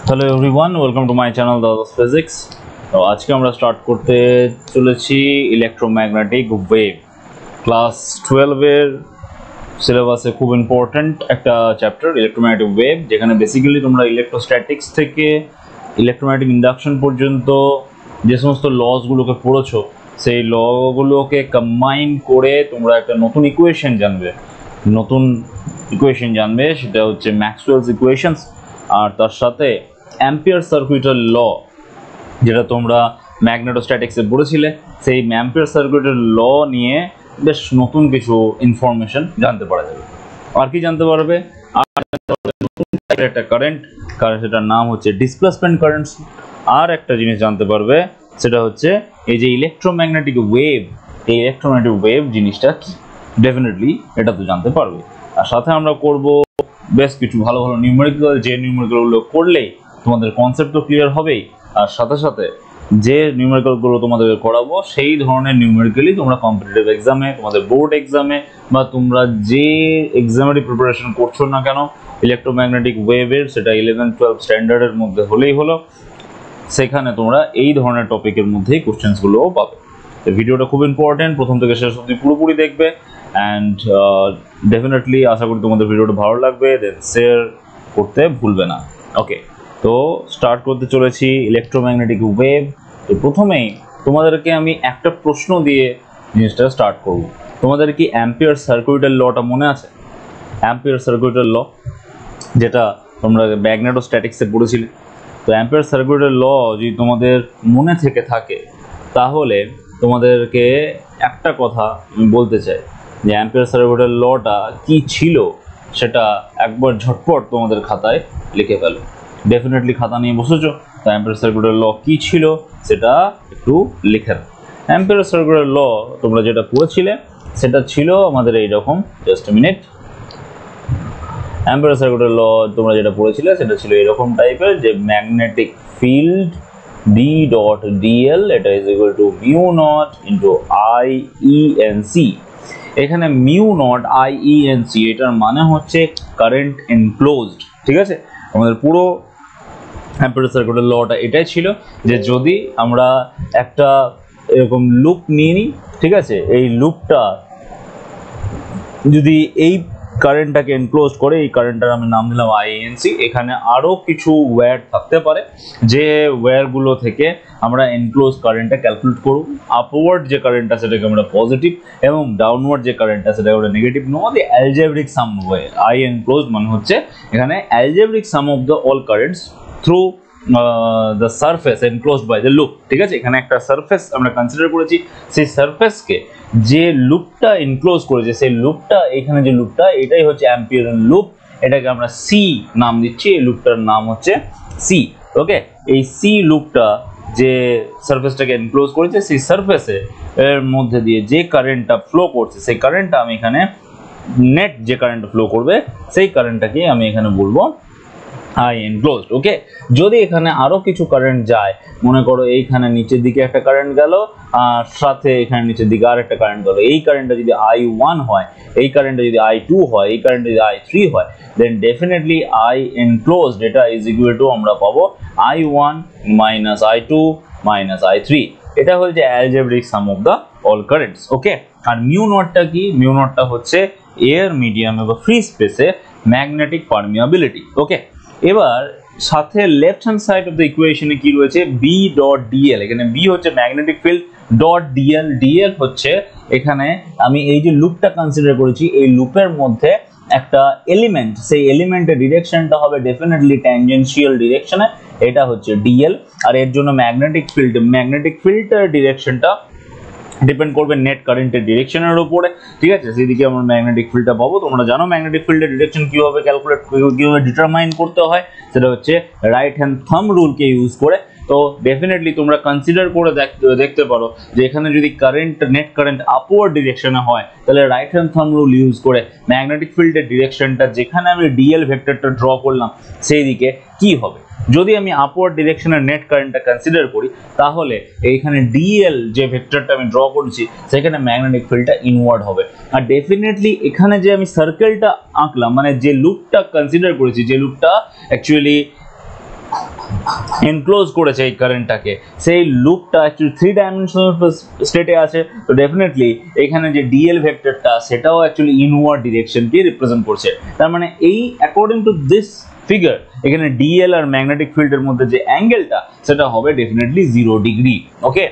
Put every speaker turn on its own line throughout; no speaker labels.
Hello everyone, welcome to my channel Dada's physics. তো আজকে আমরা স্টার্ট করতে চলেছি ইলেকট্রোম্যাগনেটিক ওয়েভ। ক্লাস 12 এর সিলেবাসে খুব ইম্পর্ট্যান্ট একটা চ্যাপ্টার ইলেকট্রোম্যাগনেটিক ওয়েভ, যেখানে বেসিক্যালি তোমরা ইলেকট্রোস্ট্যাটিক্স থেকে ইলেকট্রোম্যাগনেটিক ইন্ডাকশন পর্যন্ত যে সমস্ত লসগুলোকে পড়েছো, সেই লগুলোকে কম্বাইন করে তোমরা একটা নতুন ইকুয়েশন জানবে, সেটা হচ্ছে ম্যাক্সওয়েলস ইকুয়েশনস। আর তার সাথে অ্যাম্পিয়ার সার্কিটের ল, যেটা তোমরা ম্যাগনেটোস্ট্যাটিক্সে পড়েছিলে, সেই অ্যাম্পিয়ার সার্কিটের ল নিয়ে বেশ নতুন কিছু ইনফরমেশন জানতে পারা যাবে। আর কি জানতে পারবে? একটা কারেন্ট, সেটার নাম হচ্ছে ডিসপ্লেসমেন্ট কারেন্ট। আর একটা জিনিস জানতে পারবে, সেটা হচ্ছে এই যে ইলেকট্রোম্যাগনেটিক ওয়েভ, এই ইলেকট্রোম্যাগনেটিক ওয়েভ জিনিসটা কি, ডেফিনেটলি এটা তো জানতে পারবে। আর সাথে আমরা করব বেশ কিছু ভালো ভালো নিউমেরিক্যাল, যে নিউমেরিক্যালগুলো করলেই তোমাদের কনসেপ্ট তো ক্লিয়ার হবেই, আর সাথে সাথে যে নিউমেরিক্যালগুলো তোমাদের করাবো সেই ধরনের নিউমেরিক্যালই তোমরা কম্পিটিটিভ এক্সামে, তোমাদের বোর্ড এক্সামে, বা তোমরা যে এক্সামেরই প্রিপারেশন করছো না কেন ইলেকট্রোম্যাগনেটিক ওয়েভের, সেটা 11-12 স্ট্যান্ডার্ডের মধ্যে হলেই হলো, সেখানে তোমরা এই ধরনের টপিকের মধ্যেই কোশ্চেন্সগুলোও পাবে। ভিডিওটা খুব ইম্পর্টেন্ট, প্রথম থেকে শেষ অবধি পুরোপুরি দেখবে। অ্যান্ড ডেফিনেটলি আশা করি তোমাদের ভিডিওটা ভালো লাগবে, দেন শেয়ার করতে ভুলবে না। ওকে, তো স্টার্ট করতে চলেছি ইলেকট্রোম্যাগনেটিক ওয়েভ। তো প্রথমেই তোমাদেরকে আমি একটা প্রশ্ন দিয়ে জিনিসটা স্টার্ট করব। তোমাদের কি অ্যাম্পিয়ার সার্কিটের লটা মনে আছে? অ্যাম্পিয়ার সার্কিটের ল, যেটা তোমরা ম্যাগনেটোস্ট্যাটিক্সে পড়েছিলে। তো অ্যাম্পিয়ার সার্কিটের ল যদি তোমাদের মনে থেকে থাকে, তাহলে তোমাদেরকে একটা কথা আমি বলতে চাই, যে অ্যাম্পিয়ার সার্কিটের লটা কি ছিল সেটা একবার ঝটপট তোমাদের খাতায় লিখে ফেলো। ডেফিনেটলি খাতা নিয়ে বসেছো, তো অ্যাম্পিয়ার সার্কিটের ল কি ছিল সেটা একটু লিখে নাও। অ্যাম্পিয়ার সার্কিটের ল তোমরা যেটা পড়েছিলে সেটা ছিল আমাদের এইরকম, জাস্ট এ মিনিট। অ্যাম্পিয়ার সার্কিটের ল তোমরা যেটা পড়েছিলে সেটা ছিল এরকম টাইপের, যে magnetic field B dot dl, এটা is equal to mu not into I enc. এখানে মিউ নট আইইএনসি, এটার মানে হচ্ছে কারেন্ট এনক্লোজড। ঠিক আছে, আমাদের পুরো অ্যাম্পিয়ার সার্কিটের লটা এটাই ছিল, যে যদি আমরা একটা এরকম লুপ নিয়ে নিই, ঠিক আছে, এই লুপটা যদি এই কারেন্টটাকে এনক্লোজ করে, এই কারেন্টটার আমি নাম দিলাম আইএনসি। এখানে আরও কিছু ওয়্যার থাকতে পারে, যে ওয়্যারগুলো থেকে আমরা এনক্লোজ কারেন্টটা ক্যালকুলেট করব। আপওয়ার্ড যে কারেন্টটা সেটাকে আমরা পজিটিভ, এবং ডাউনওয়ার্ড যে কারেন্টটা সেটাকে আমরা নেগেটিভ নেবো। The algebraic sum way, I enclose মানে হচ্ছে এখানে algebraic sum of the all currents through the surface enclosed by the loop. ঠিক আছে, এখানে একটা সারফেস আমরা কনসিডার করেছি, সেই সারফেসকে যে লুপটা এনক্লোজ করেছে, সেই লুপটা, এখানে যে লুপটা, এটাই হচ্ছে অ্যাম্পিয়ার লুপ। এটাকে আমরা সি নাম দিচ্ছি, এই লুপটার নাম হচ্ছে সি। ওকে, এই সি লুপটা যে সারফেসটাকে এনক্লোজ করেছে, সেই সারফেসে এর মধ্যে দিয়ে যে কারেন্টটা ফ্লো করছে, সেই কারেন্টটা আমি এখানে নেট যে কারেন্ট ফ্লো করবে, সেই কারেন্টটাকে আমি এখানে বলবো আই এনক্লোজড। ওকে, যদি এখানে আরো কিছু কারেন্ট যায়, মনে করো এইখানে নিচের দিকে একটা কারেন্ট গেল, আর সাথে এখানে নিচের দিকে আর একটা কারেন্ট গেল, এই কারেন্টটা যদি I1 হয়, এই কারেন্টটা যদি I2 হয়, এই কারেন্টটা যদি I3 হয়, দেন ডেফিনেটলি আই এনক্লোজড এটা ইজ ইকুয়াল টু আমরা পাবো I1 minus I2 minus I3। এটা হচ্ছে algebraic sum of the all currents. Okay, আর মিউ নটটা কি? মিউ নটটা হচ্ছে এয়ার মিডিয়ামে বা ফ্রি স্পেসে ম্যাগনেটিক পারমিয়াবিলিটি। ওকে, এবার সাথে left hand side of the ইকুয়েশনে কি রয়েছে? B dot dl. এখানে বি হচ্ছে magnetic field, dot dl, dl হচ্ছে এখানে আমি এই যে লুপটা কনসিডার করেছি, এই লুপের মধ্যে একটা এলিমেন্ট, সেই এলিমেন্টের ডিরেকশনটা হবে ডেফিনেটলি ট্যানজেনশিয়াল ডিরেকশনে, এটা হচ্ছে ডিএল। আর এর জন্য ম্যাগনেটিক ফিল্ডের ডিরেকশনটা ডিপেন্ড করবে নেট কারেন্টের ডিরেকশনের উপরে। ঠিক আছে, সেদিকে আমরা ম্যাগনেটিক ফিল্ডটা পাবো। তোমরা জানো ম্যাগনেটিক ফিল্ডের ডিরেকশন কিভাবে ক্যালকুলেট, কিভাবে ডিটারমাইন করতে হয়, সেটা হচ্ছে রাইট হ্যান্ড থাম্ব রুলকে ইউজ করে। তো ডেফিনেটলি তোমরা কনসিডার করে দেখতে পারো, যে এখানে যদি কারেন্ট, নেট কারেন্ট আপওয়ার্ড ডিরেকশনে হয়, তাহলে right hand thumb rule use করে ম্যাগনেটিক ফিল্ডের ডিরেকশনটা, যেখানে আমি ডিএল ভেক্টরটা ড্র করলাম, সেই দিকে কি হবে। যদি আমি আপওয়ার্ড ডিরেকশনের নেট কারেন্টটা কনসিডার করি, তাহলে এইখানে ডিএল যে ভেক্টরটা আমি ড্র করছি, সেখানে ম্যাগনেটিক ফিল্ডটা ইনওয়ার্ড হবে। আর ডেফিনেটলি এখানে যে আমি সার্কেলটা আঁকলাম, মানে যে লুপটা কনসিডার করেছি, যে লুপটা অ্যাকচুয়ালি এনক্লোজ করেছে এই কারেন্টটাকে, সেই লুপটা অ্যাকচুয়ালি 3 ডাইমেনশনাল স্টেটে আছে। তো ডেফিনেটলি এখানে যে ডিএল ভেক্টরটা সেটাও অ্যাকচুয়ালি ইনওয়ার্ড ডিরেকশনকে রিপ্রেজেন্ট করছে। তার মানে এই অ্যাকর্ডিং টু দিস ফিগার এখানে ডিএল আর ম্যাগনেটিক ফিল্ডের মধ্যে যে অ্যাঙ্গেলটা সেটা হবে ডেফিনেটলি 0 ডিগ্রি। ওকে,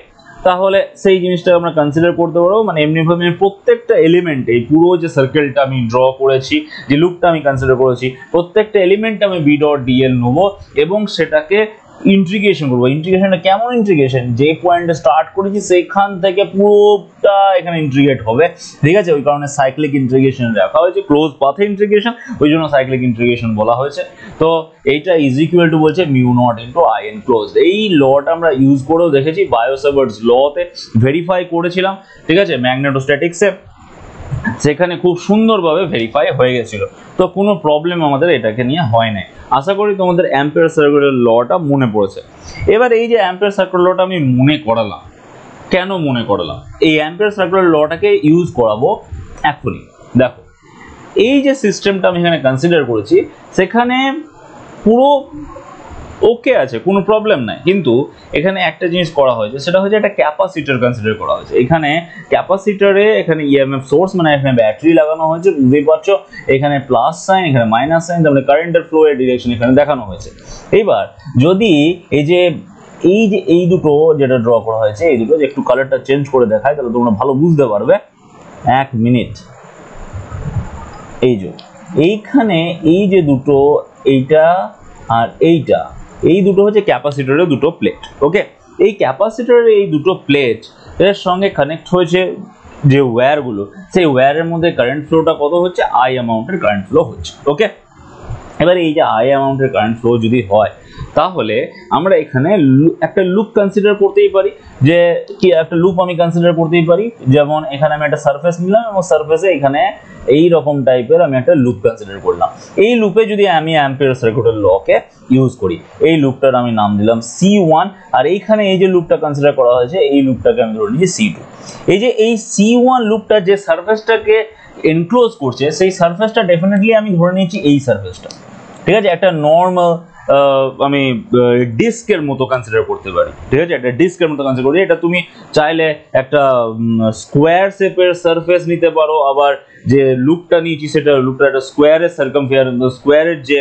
তাহলে সেই জিনিসটা আমরা কনসিডার করতে পারবো। মানে এমনিভাবে প্রত্যেকটা এলিমেন্ট, এই পুরো যে সার্কেলটা আমি ড্র করেছি, যে লুপটা আমি কনসিডার করেছি, প্রত্যেকটা এলিমেন্ট আমি বি ডট ডিএল নেবো এবং সেটাকে ইন্টিগ্রেশন করবো। ইন্টিগ্রেশনটা কেমন ইন্টিগ্রেশন, যে পয়েন্টে স্টার্ট করেছি সেইখান থেকে পুরোটা এখানে ইন্টিগ্রেট হবে, ঠিক আছে। ওই কারণে সাইক্লিক ইন্টিগ্রেশন রাখা হয়েছে, ক্লোজ পাথে ইন্টিগ্রেশন, ওই জন্য সাইক্লিক ইন্টিগ্রেশন বলা হয়েছে। তো এইটা ইজ ইকুয়াল টু বলছে mu not into I N close. এই লটা আমরা ইউজ করেও দেখেছি, বায়োসাভার্টস লতে ভেরিফাই করেছিলাম, ঠিক আছে, ম্যাগনেটোস্ট্যাটিক্সে, সেখানে খুব সুন্দরভাবে ভেরিফাই হয়ে গেছিল। তো কোনো প্রবলেম আমাদের এটাকে নিয়ে হয় নাই। আশা করি তোমাদের অ্যাম্পিয়ার সার্কুলার লটা মনে পড়েছে। এবার এই যে অ্যাম্পিয়ার সার্কুলার লটা আমি মনে করালাম, কেন মনে করালাম? এই অ্যাম্পিয়ার সার্কুলার লটাকে ইউজ করাবো এখনই। দেখো, এই যে সিস্টেমটা আমি এখানে কনসিডার করেছি সেখানে পুরো ওকে আছে, কোনো প্রবলেম নাই, কিন্তু এখানে একটা জিনিস করা হয়েছে, সেটা হচ্ছে একটা ক্যাপাসিটর কনসিডার করা হয়েছে। এখানে ক্যাপাসিটরে এখানে ইএমএফ সোর্স, মানে এখানে ব্যাটারি লাগানো হয়েছে, বুঝতেই পারছো, এখানে প্লাস সাইন, এখানে মাইনাস সাইন, তারপরে কারেন্টের ফ্লো এর ডিরেকশন এখানে দেখানো হয়েছে। এইবার যদি এই দুটো যেটা ড্র করা হয়েছে, এই দুটো একটু কালারটা চেঞ্জ করে দেখায় তাহলে তোমরা ভালো বুঝতে পারবে। 1 মিনিট। এইখানে এই যে দুটো, এইটা আর এইটা, এই দুটো হচ্ছে ক্যাপাসিটরের দুটো প্লেট। ওকে, এই ক্যাপাসিটরের এই দুটো প্লেট এর সঙ্গে কানেক্ট হয়েছে যে ওয়্যারগুলো, সেই ওয়্যারের মধ্যে কারেন্ট ফ্লোটা কত হচ্ছে, আই অ্যামাউন্টের কারেন্ট ফ্লো হচ্ছে। ওকে, এবার এই যে আই অ্যামাউন্টের কারেন্ট ফ্লো যদি হয় তাহলে আমরা এখানে একটা লুপ কনসিডার করতেই পারি। যে কি একটা লুপ আমি কনসিডার করতেই পারি, যেমন এখানে আমি একটা সারফেস নিলাম এবং সারফেসে এখানে এই রকম টাইপের আমি একটা লুপ কনসিডার করলাম। এই লুপে যদি আমি অ্যাম্পিয়ার সার্কিটের লকে ইউজ করি, এই লুপটার আমি নাম দিলাম C1, আর এইখানে এই যে লুপটা কনসিডার করা হয়েছে এই লুপটাকে আমি ধরে নিয়েছি C2। এই যে এই C1 লুপটা যে সারফেসটাকে এনক্লোজ করছে, সেই সারফেসটা ডেফিনেটলি আমি ধরে নিয়েছি এই সারফেসটা, ঠিক আছে। একটা নর্মাল আমি ডিস্কের মতো কনসিডার করতে পারি, ঠিক আছে, একটা ডিস্কের মতো কনসিডার করি। এটা তুমি চাইলে একটা স্কোয়ার শেপের সারফেস নিতে পারো, আবার যে লুপটা নিয়েছি সেটা লুপটা একটা স্কোয়ারের সার্কামফেয়ারেন্স, স্কোয়ারের যে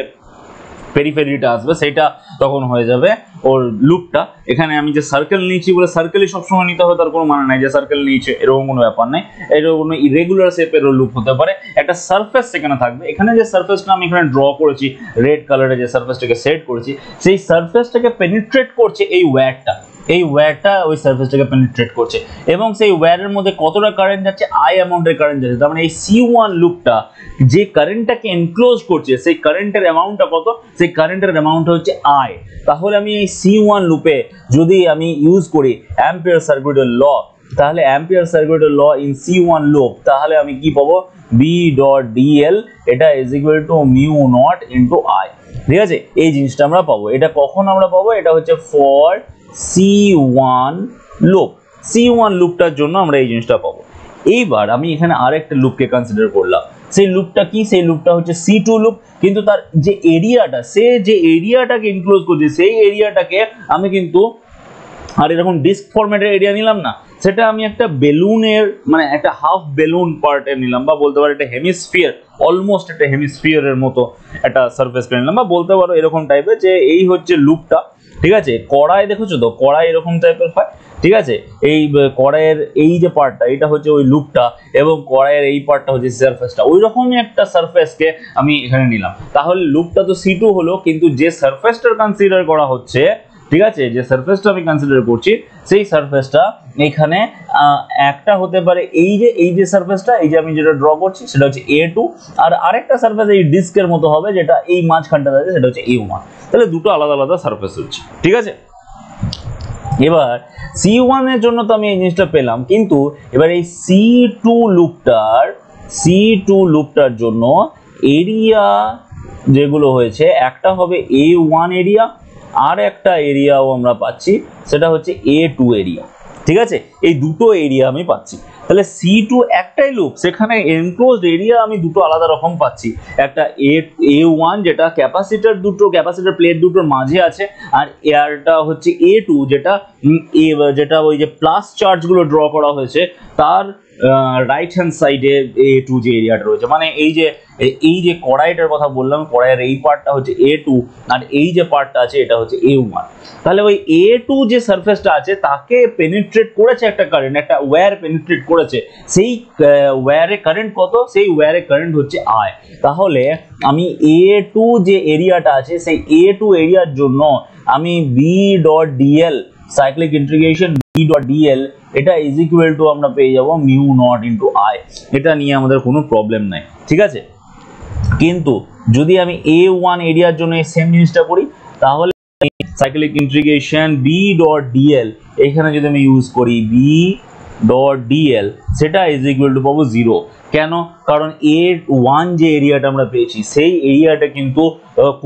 পেরিফেরিটা আসবে সেটা তখন হয়ে যাবে ওর লুপটা। এখানে আমি যে সার্কেল নিয়েছি বলে সার্কেলই সবসময় নিতে হবে তার কোনো মানে নাই, যে সার্কেল নিয়েছে এরকম কোনো ব্যাপার নাই। এরকম কোনো ইরেগুলার শেপের লুপ হতে পারে, একটা সারফেস সেখানে থাকবে। এখানে যে সারফেসটা আমি এখানে ড্র করেছি, রেড কালারে যে সারফেসটাকে সেট করেছি, সেই সারফেসটাকে পেনিট্রেট করছে এই ওয়্যারটা, এই ওয়্যারটা ওই সারফেসটাকে পেনিট্রেট করছে এবং সেই ওয়্যারের মধ্যে কতটা কারেন্ট যাচ্ছে, আই অ্যামাউন্টের কারেন্ট যাচ্ছে। তার মানে এই C1 লুপটা যে কারেন্টটাকে এনক্লোজ করছে সেই কারেন্টের অ্যামাউন্টটা কত, সেই কারেন্টের অ্যামাউন্ট হচ্ছে আই। তাহলে আমি এই C1 লুপে যদি আমি ইউজ করি অ্যাম্পিয়ার সার্কিটের ল, তাহলে অ্যাম্পিয়ার সার্কিটের ল ইন C1 লুপ, তাহলে আমি কি পাবো, B ডট DL, এটা is equal to mu not into I, ঠিক আছে। এই জিনিসটা আমরা পাবো। এটা কখন আমরা পাবো, এটা হচ্ছে ফর C1 লুপ, C1 লুপটার জন্য আমরা এই জিনিসটা পাবো। এইবার আমি এখানে আরেকটা লুপকে কনসিডার করলাম, সেই লুপটা কি, সেই লুপটা হচ্ছে C2 লুপ, কিন্তু তার যে এরিয়াটা, সে যে এরিয়াটাকে ইনক্লোজ করছে সেই এরিয়াটাকে আমি কিন্তু আর এরকম ডিস্ক ফরম্যাটের এরিয়া নিলাম না, সেটা আমি একটা বেলুনের মানে একটা হাফ বেলুন পার্টে নিলাম, বা বলতে পারো একটা হেমিস্ফিয়ার, অলমোস্ট একটা হেমিস্ফিয়ারের মতো একটা সারফেস নিলাম, বা বলতে পারো এরকম টাইপের। যে এই হচ্ছে লুপটা, ঠিক আছে। কড়াই দেখেছো তো, কড়াই এরকম টাইপের হয়, ঠিক আছে। এই কড়াইয়ের এই যে পার্টটা, এটা হচ্ছে ওই লুপটা, এবং কড়াইয়ের এই পার্টটা হচ্ছে সারফেসটা। ওই রকমই একটা সারফেসকে আমি এখানে নিলাম। তাহলে লুপটা তো C2 হলো, কিন্তু যে সারফেসটা কনসিডার করা হচ্ছে, ঠিক আছে, যে সারফেসটা আমি কনসিডার করছি সেই সারফেসটা এখানে একটা হতে পারে এই যে সারফেসটা, এই যে আমি যেটা ড্র করছি সেটা হচ্ছে A2, আর আরেকটা সারফেস এই ডিস্কের মতো হবে যেটা এই মাঝখানটা আছে সেটা হচ্ছে A1। তাহলে দুটো আলাদা আলাদা সারফেস হচ্ছে, ঠিক আছে। এবার C1 এর জন্য তো আমি এই জিনিসটা পেলাম, কিন্তু এবার এই C2 লুপটার জন্য এরিয়া যেগুলো হয়েছে, একটা হবে A1 এরিয়া, আর একটা এরিয়াও আমরা পাচ্ছি সেটা হচ্ছে A2 এরিয়া, ঠিক আছে। এই দুটো এরিয়া আমি পাচ্ছি। তাহলে C2 একটাই লুপ, সেখানে এনক্লোজড এরিয়া আমি দুটো আলাদা রকম পাচ্ছি, একটা A1 যেটা ক্যাপাসিটর প্লেট দুটোর মাঝে আছে, আর এয়ারটা হচ্ছে A2 যেটা ওই যে প্লাস চার্জগুলো ড্র করা হয়েছে তার রাইট হ্যান্ড সাইডে A2 যে এরিয়াটা রয়েছে। মানে এই যে কড়াইটার কথা বললাম, কড়াইয়ের এই পার্টটা হচ্ছে A2 আর এই যে পার্টটা আছে এটা হচ্ছে A1। তাহলে ওই A2 যে সারফেসটা আছে তাকে পেনিট্রেট করেছে একটা কারেন্ট, একটা ওয়্যার পেনিট্রেট করেছে, সেই ওয়্যারে কারেন্ট কত, সেই ওয়্যারে কারেন্ট হচ্ছে I। তাহলে আমি A2 যে এরিয়াটা আছে সেই A2 এরিয়ার জন্য আমি B.dl সাইক্লিক ইন্টিগ্রেশন B.dl এটা ইজ ইকুয়াল টু আমরা পেয়ে যাব মিউ নট ইন্টু I। এটা নিয়ে আমাদের কোনো প্রবলেম নাই, ঠিক আছে। কিন্তু যদি আমি A1 এরিয়ার জন্য এই সেম জিনিসটা করি, তাহলে সাইক্লিক ইন্টিগ্রেশন B.dl এখানে যদি আমি ইউজ করি B.dl সেটা ইজ ইকুয়াল টু পাবো 0। কেন? কারণ A1 যে এরিয়াটা আমরা পেয়েছি সেই এরিয়াটা কিন্তু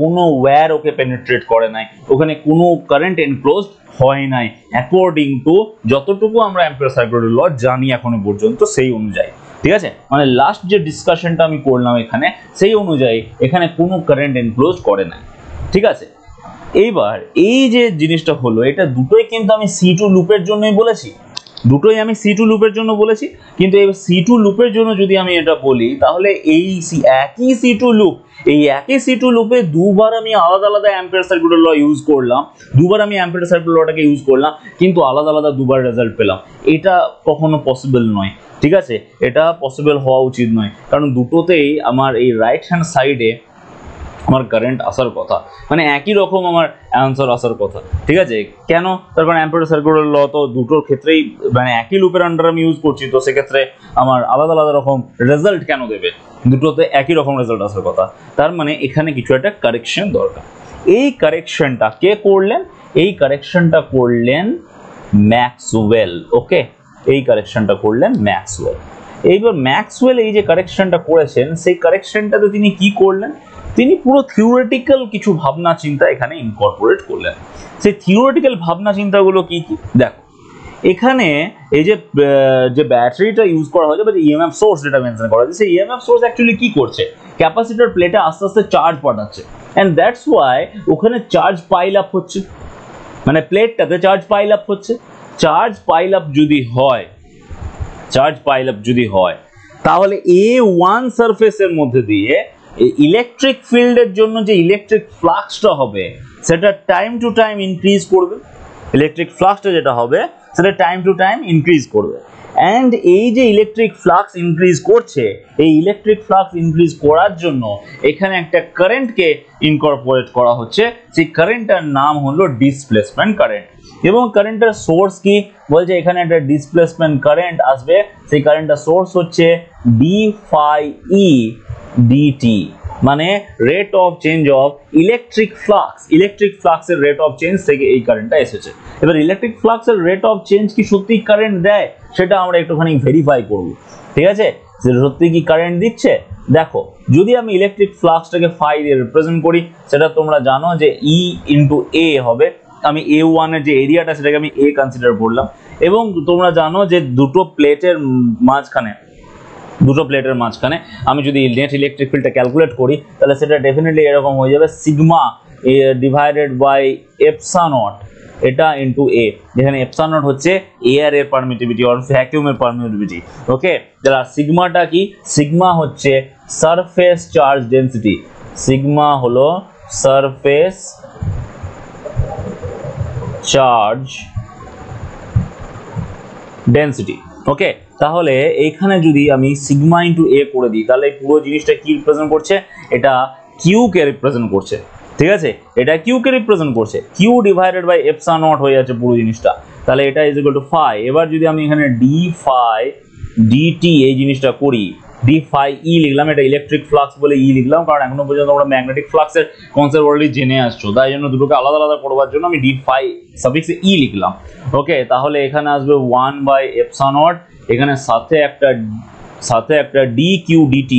কোনো ওয়্যার ওকে পেনিট্রেট করে নাই, ওখানে কোনো কারেন্ট এনক্লোজড হয় নাই অ্যাকর্ডিং টু যতটুকু আমরা অ্যাম্পিয়ার সার্কিটের ল জানি এখনো পর্যন্ত সেই অনুযায়ী, ঠিক আছে। মানে লাস্ট যে ডিসকাশনটা আমি করলাম এখানে সেই অনুযায়ী এখানে কোনো কারেন্ট এনক্লোজ করে নাই, ঠিক আছে। এইবার এই যে জিনিসটা হলো এটা দুটোই কিন্তু আমি C2 লুপের জন্যই বলেছি, কিন্তু এই C2 লুপের জন্য যদি আমি এটা বলি তাহলে এই একই C2 লুপে দুবার আমি আলাদা আলাদা অ্যাম্পিয়ার সার্কিটের ল ইউজ করলাম, লটাকে ইউজ করলাম, কিন্তু আলাদা আলাদা দুবার রেজাল্ট পেলাম। এটা কখনো পসিবল নয়, ঠিক আছে, এটা পসিবল হওয়া উচিত নয়, কারণ দুটোতেই আমার এই রাইট হ্যান্ড সাইডে আমার কারেন্ট আসার কথা, মানে একই রকম আমার অ্যান্সার আসার কথা, ঠিক আছে। কেন? তার কারণ অ্যাম্পিয়ার সার্কিটের ল তো দুটোর ক্ষেত্রেই মানে একই লুপের আন্ডার আমি ইউজ করছি, তো সেক্ষেত্রে আমার আলাদা আলাদা রকম রেজাল্ট কেন দেবে? দুটোতে একই রকম রেজাল্ট আসার কথা, তার মানে এখানে কিছু একটা কারেকশন দরকার। এই কারেকশনটা কে করলেন? এই কারেকশনটা করলেন ম্যাক্সওয়েল, ওকে, এই কারেকশনটা করলেন ম্যাক্সওয়েল। এইবার ম্যাক্সওয়েল এই যে কারেকশনটা করেছেন সেই কারেকশনটাতে তিনি কি করলেন? তিনি পুরো থিওরিটিক্যাল কিছু ভাবনা চিন্তা এখানে ইনকর্পোরেট করলেন। সেই থিওরিটিক্যাল ভাবনা চিন্তাগুলো কি কি দেখো, এখানে এই যে ব্যাটারিটা ইউজ করা হয়েছে বা ইএমএফ সোর্স যেটা মেনশন করা হয়েছে, সেই ইএমএফ সোর্স অ্যাকচুয়ালি কি করছে? ক্যাপাসিটর প্লেটে আস্তে আস্তে চার্জ পাঠাচ্ছে, এন্ড দ্যাটস ওয়াই ওখানে চার্জ পাইল আপ হচ্ছে, মানে প্লেটটাতে চার্জ পাইল আপ হচ্ছে। চার্জ পাইল আপ যদি হয় তাহলে A1 সারফেসের মধ্যে দিয়ে ইলেকট্রিক ফিল্ডের জন্য যে ইলেকট্রিক ফ্লাক্সটা হবে সেটা টাইম টু টাইম ইনক্রিজ করবে, অ্যান্ড এই যে ইলেকট্রিক ফ্লাক্স ইনক্রিজ করছে, এই ইলেকট্রিক ফ্লাক্স ইনক্রিজ করার জন্য এখানে একটা কারেন্টকে ইনকর্পোরেট করা হচ্ছে, সেই কারেন্টটার নাম হলো ডিসপ্লেসমেন্ট কারেন্ট। এবং কারেন্টের সোর্স কি বলছে? এখানে একটা ডিসপ্লেসমেন্ট কারেন্ট আসবে, সেই কারেন্টটার সোর্স হচ্ছে d∅e dt, মানে rate of change of electric ফ্লাক্সের রেট অফ চেঞ্জ থেকে এই কারেন্টটা এসেছে। এবার ইলেকট্রিক ফ্লাক্সের রেট অফ চেঞ্জ কি সত্যি কারেন্ট দেয় সেটা আমরা একটুখানি ভেরিফাই করব, ঠিক আছে, সত্যি কি কারেন্ট দিচ্ছে। দেখো, যদি আমি ইলেকট্রিক ফ্লাক্সটাকে ফাই দিয়ে রিপ্রেজেন্ট করি, সেটা তোমরা জানো যে E ইন্টু A হবে। আমি A1 এর যে এরিয়াটা সেটাকে আমি A কনসিডার করলাম, এবং তোমরা জানো যে দুটো প্লেটের মাঝখানে আমি যদি নেট ইলেকট্রিক ফিল্ডটা ক্যালকুলেট করি তাহলে সেটা ডেফিনেটলি এরকম হয়ে যাবে sigma divided by epsilon not এটা ইন্টু A, যেখানে এপসা নট হচ্ছে এয়ারের পারমিটিভিটি অর ভ্যাকুয়ামের পারমিটিভিটি, ওকে। যারা সিগমাটা কি? সিগমা হচ্ছে সারফেস চার্জ ডেন্সিটি, সিগমা হলো সারফেস চার্জ ডেন্সিটি, ওকে। তাহলে এইখানে যদি আমি সিগমা ইন্টু A করে দিই তাহলে পুরো জিনিসটা কি রিপ্রেজেন্ট করছে? এটা কিউ কে রিপ্রেজেন্ট করছে, ঠিক আছে, এটা কিউ কে রিপ্রেজেন্ট করছে, Q divided by epsilon not হয়ে যাচ্ছে পুরো জিনিসটা, তাহলে এটা ইজ ইকুয়াল টু ফাই। এবার যদি আমি এখানে d∅ dt এই জিনিসটা করি, d∅e লিখলাম, এটা ইলেকট্রিক ফ্লাক্স বলে E লিখলাম, কারণ এখনো পর্যন্ত আমরা ম্যাগনেটিক ফ্লাক্সের কনসেপ্ট অলরেডি জেনে আসছো, তাই জন্য দুটোকে আলাদা আলাদা করবার জন্য আমি d∅ সাফিক্সে E লিখলাম, ওকে। তাহলে এখানে আসবে 1 বাই এপসা নট, এখানে সাথে একটা dq dt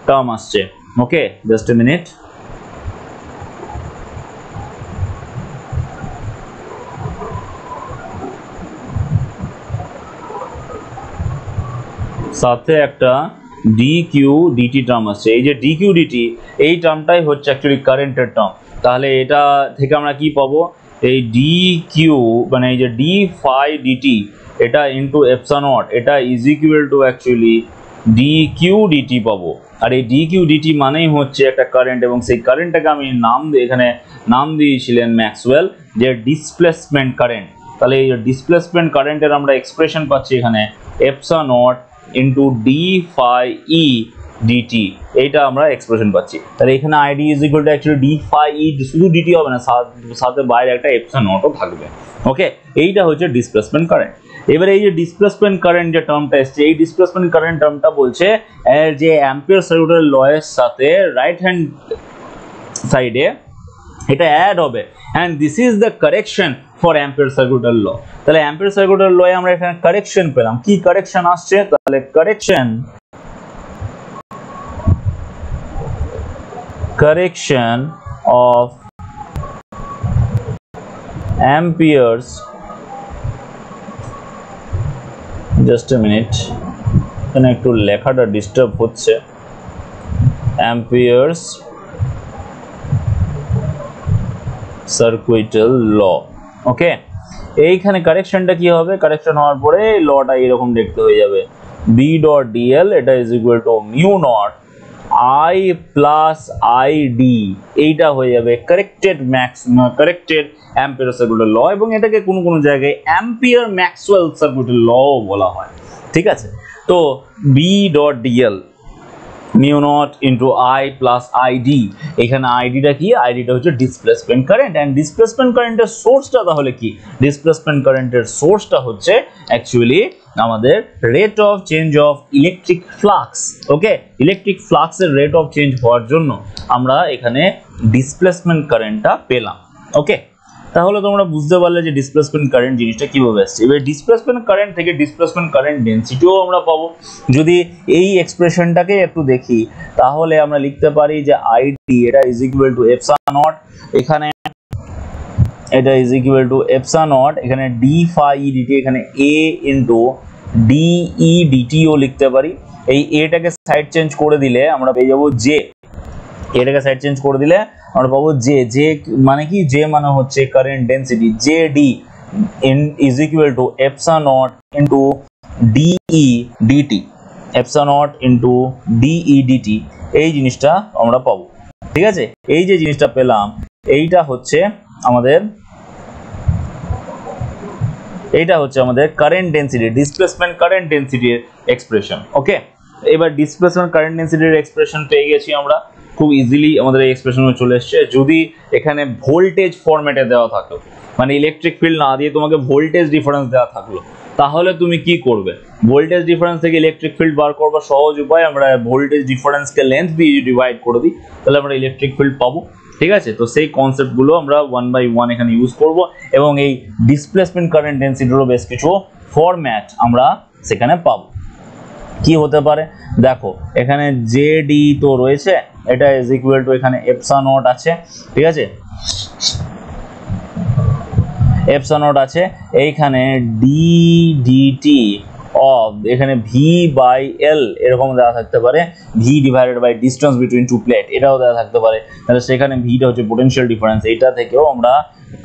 টার্ম আসছে, ওকে। জাস্ট এ মিনিট, সাথে একটা dq dt টার্ম আছে। এই যে dq dt এই টার্মটাই হচ্ছে অ্যাকচুয়ালি কারেন্টের টার্ম। তাহলে এটা থেকে আমরা কি পাবো, এই dq মানে এই যে d phi dt এটা ইনটু এপসাইলন নট এটা is equal two actually dq dt পাবো। আর এই dq dt মানেই হচ্ছে একটা কারেন্ট, এবং সেই কারেন্টটাকে আমি এখানে নাম দিয়েছিলেন ম্যাক্সওয়েল যে ডিসপ্লেসমেন্ট কারেন্ট। তাহলে এই ডিসপ্লেসমেন্ট কারেন্টের আমরা এক্সপ্রেশন পাচ্ছি এখানে epsilon naught into d phi e dt, এইটা আমরা এক্সপ্রেশন পাচ্ছি। তাহলে এখানে id is equal two actually d phi e, শুধু dt হবে না, সাথে বাইরে একটা এপসাইলন নটও থাকবে। ওকে, এইটা হচ্ছে ডিসপ্লেসমেন্ট কারেন্ট। এবারে এই যে ডিসপ্লেসমেন্ট কারেন্ট যে টার্মটা এসছে, এই ডিসপ্লেসমেন্ট কারেন্ট টার্মটা বলছে যে অ্যাম্পিয়ার সার্কিটের লয়ের সাথে রাইট হ্যান্ড সাইডে এটা অ্যাড হবে, and this is the correction for ampere circuital law। তাহলে ampere circuital law এ আমরা এখানে কারেকশন পেলাম। কি কারেকশন আসছে, তাহলে correction of amperes, just a minute, এখানে একটু লেখাটা ডিস্টার্ব হচ্ছে, amperes সার্কুইটাল ল। ওকে, এইখানে কারেকশনটা কি হবে, কারেকশন হওয়ার পরে লটা এরকম দেখতে হয়ে যাবে, b ডট dl এটা is equal to mu not i plus id, এইটা হয়ে যাবে কারেক্টেড কারেক্টেড অ্যাম্পিয়ার সার্কুইটাল ল, এবং এটাকে কোনো কোনো জায়গায় অ্যাম্পিয়ার ম্যাক্সওয়েল সার্কুইটাল ল বলা হয়। ঠিক আছে, তো b dot dl mu not into I plus ID, এখানে আইডিটা কি, আইডিটা হচ্ছে ডিসপ্লেসমেন্ট কারেন্ট। অ্যান্ড ডিসপ্লেসমেন্ট কারেন্টের সোর্সটা তাহলে কি, ডিসপ্লেসমেন্ট কারেন্টের সোর্সটা হচ্ছে অ্যাকচুয়ালি আমাদের rate of change of electric flux. Okay, electric ফ্লাক্সের রেট অফ চেঞ্জ হওয়ার জন্য আমরা এখানে ডিসপ্লেসমেন্ট কারেন্টটা পেলাম। ওকে, তাহলে তোমরা বুঝতে পারলে যে ডিসপ্লেসমেন্ট কারেন্ট জিনিসটা কিভাবে আসছে। এবার ডিসপ্লেসমেন্ট কারেন্ট থেকে ডিসপ্লেসমেন্ট কারেন্ট ডেনসিটিও আমরা পাবো। যদি এই এক্সপ্রেশনটাকে একটু দেখি তাহলে আমরা লিখতে পারি যে আইডি এটা is equal to epsilon not, এখানে এটা is equal to epsilon not, এখানে ডি ফাই ই ডিটি, এখানে এ ইনটু ডি ই ডিটিও লিখতে পারি। এই এটাকে সাইড চেঞ্জ করে দিলে আমরা পেয়ে যাবো জে, এটাকে সাইড চেঞ্জ করে দিলে আমরা পাবো জে। জে মানে কি, জে মানে হচ্ছে current density, J d is equal to epsilon naught into dE dt, epsilon naught into dE dt, এই জিনিসটা আমরা পাবো। ঠিক আছে, এই যে জিনিসটা পেলাম এইটা হচ্ছে আমাদের কারেন্ট ডেনসিটি, ডিসপ্লেসমেন্ট কারেন্ট ডেনসিটির এক্সপ্রেশন। ওকে, এবার ডিসপ্লেসমেন্ট কারেন্ট ডেনসিটির এক্সপ্রেশন পেয়ে গেছি আমরা, খুব ইজিলি আমাদের এই এক্সপ্রেশনে চলে এসছে। যদি এখানে ভোল্টেজ ফরম্যাটে দেওয়া থাকলো, মানে ইলেকট্রিক ফিল্ড না দিয়ে তোমাকে ভোল্টেজ ডিফারেন্স দেওয়া থাকলো, তাহলে তুমি কি করবে, ভোল্টেজ ডিফারেন্স থেকে ইলেকট্রিক ফিল্ড বার করবার সহজ উপায়, আমরা ভোল্টেজ ডিফারেন্সকে লেন্থ দিয়ে ডিভাইড করে দিই, তাহলে আমরা ইলেকট্রিক ফিল্ড পাবো। ঠিক আছে, তো সেই কনসেপ্টগুলো আমরা 1 বাই 1 এখানে ইউজ করব, এবং এই ডিসপ্লেসমেন্ট কারেন্ট ডেনসিটিরও বেশ কিছু ফরম্যাট আমরা সেখানে পাবো। কি হতে পারে দেখো, এখানে জে ডি তো রয়েছে, এটা ইজ ইকুয়াল টু এখানে এপসাইলন নট আছে। ঠিক আছে, এপসাইলন নট আছে, এইখানে ডি ডিটি অফ এখানে ভি বাই এল এরকম দেওয়া থাকতে পারে, V divided by distance between two plate এটাও দেওয়া থাকতে পারে। তাহলে সেখানে ভিটা হচ্ছে পোটেনশিয়াল ডিফারেন্স, এইটা থেকেও আমরা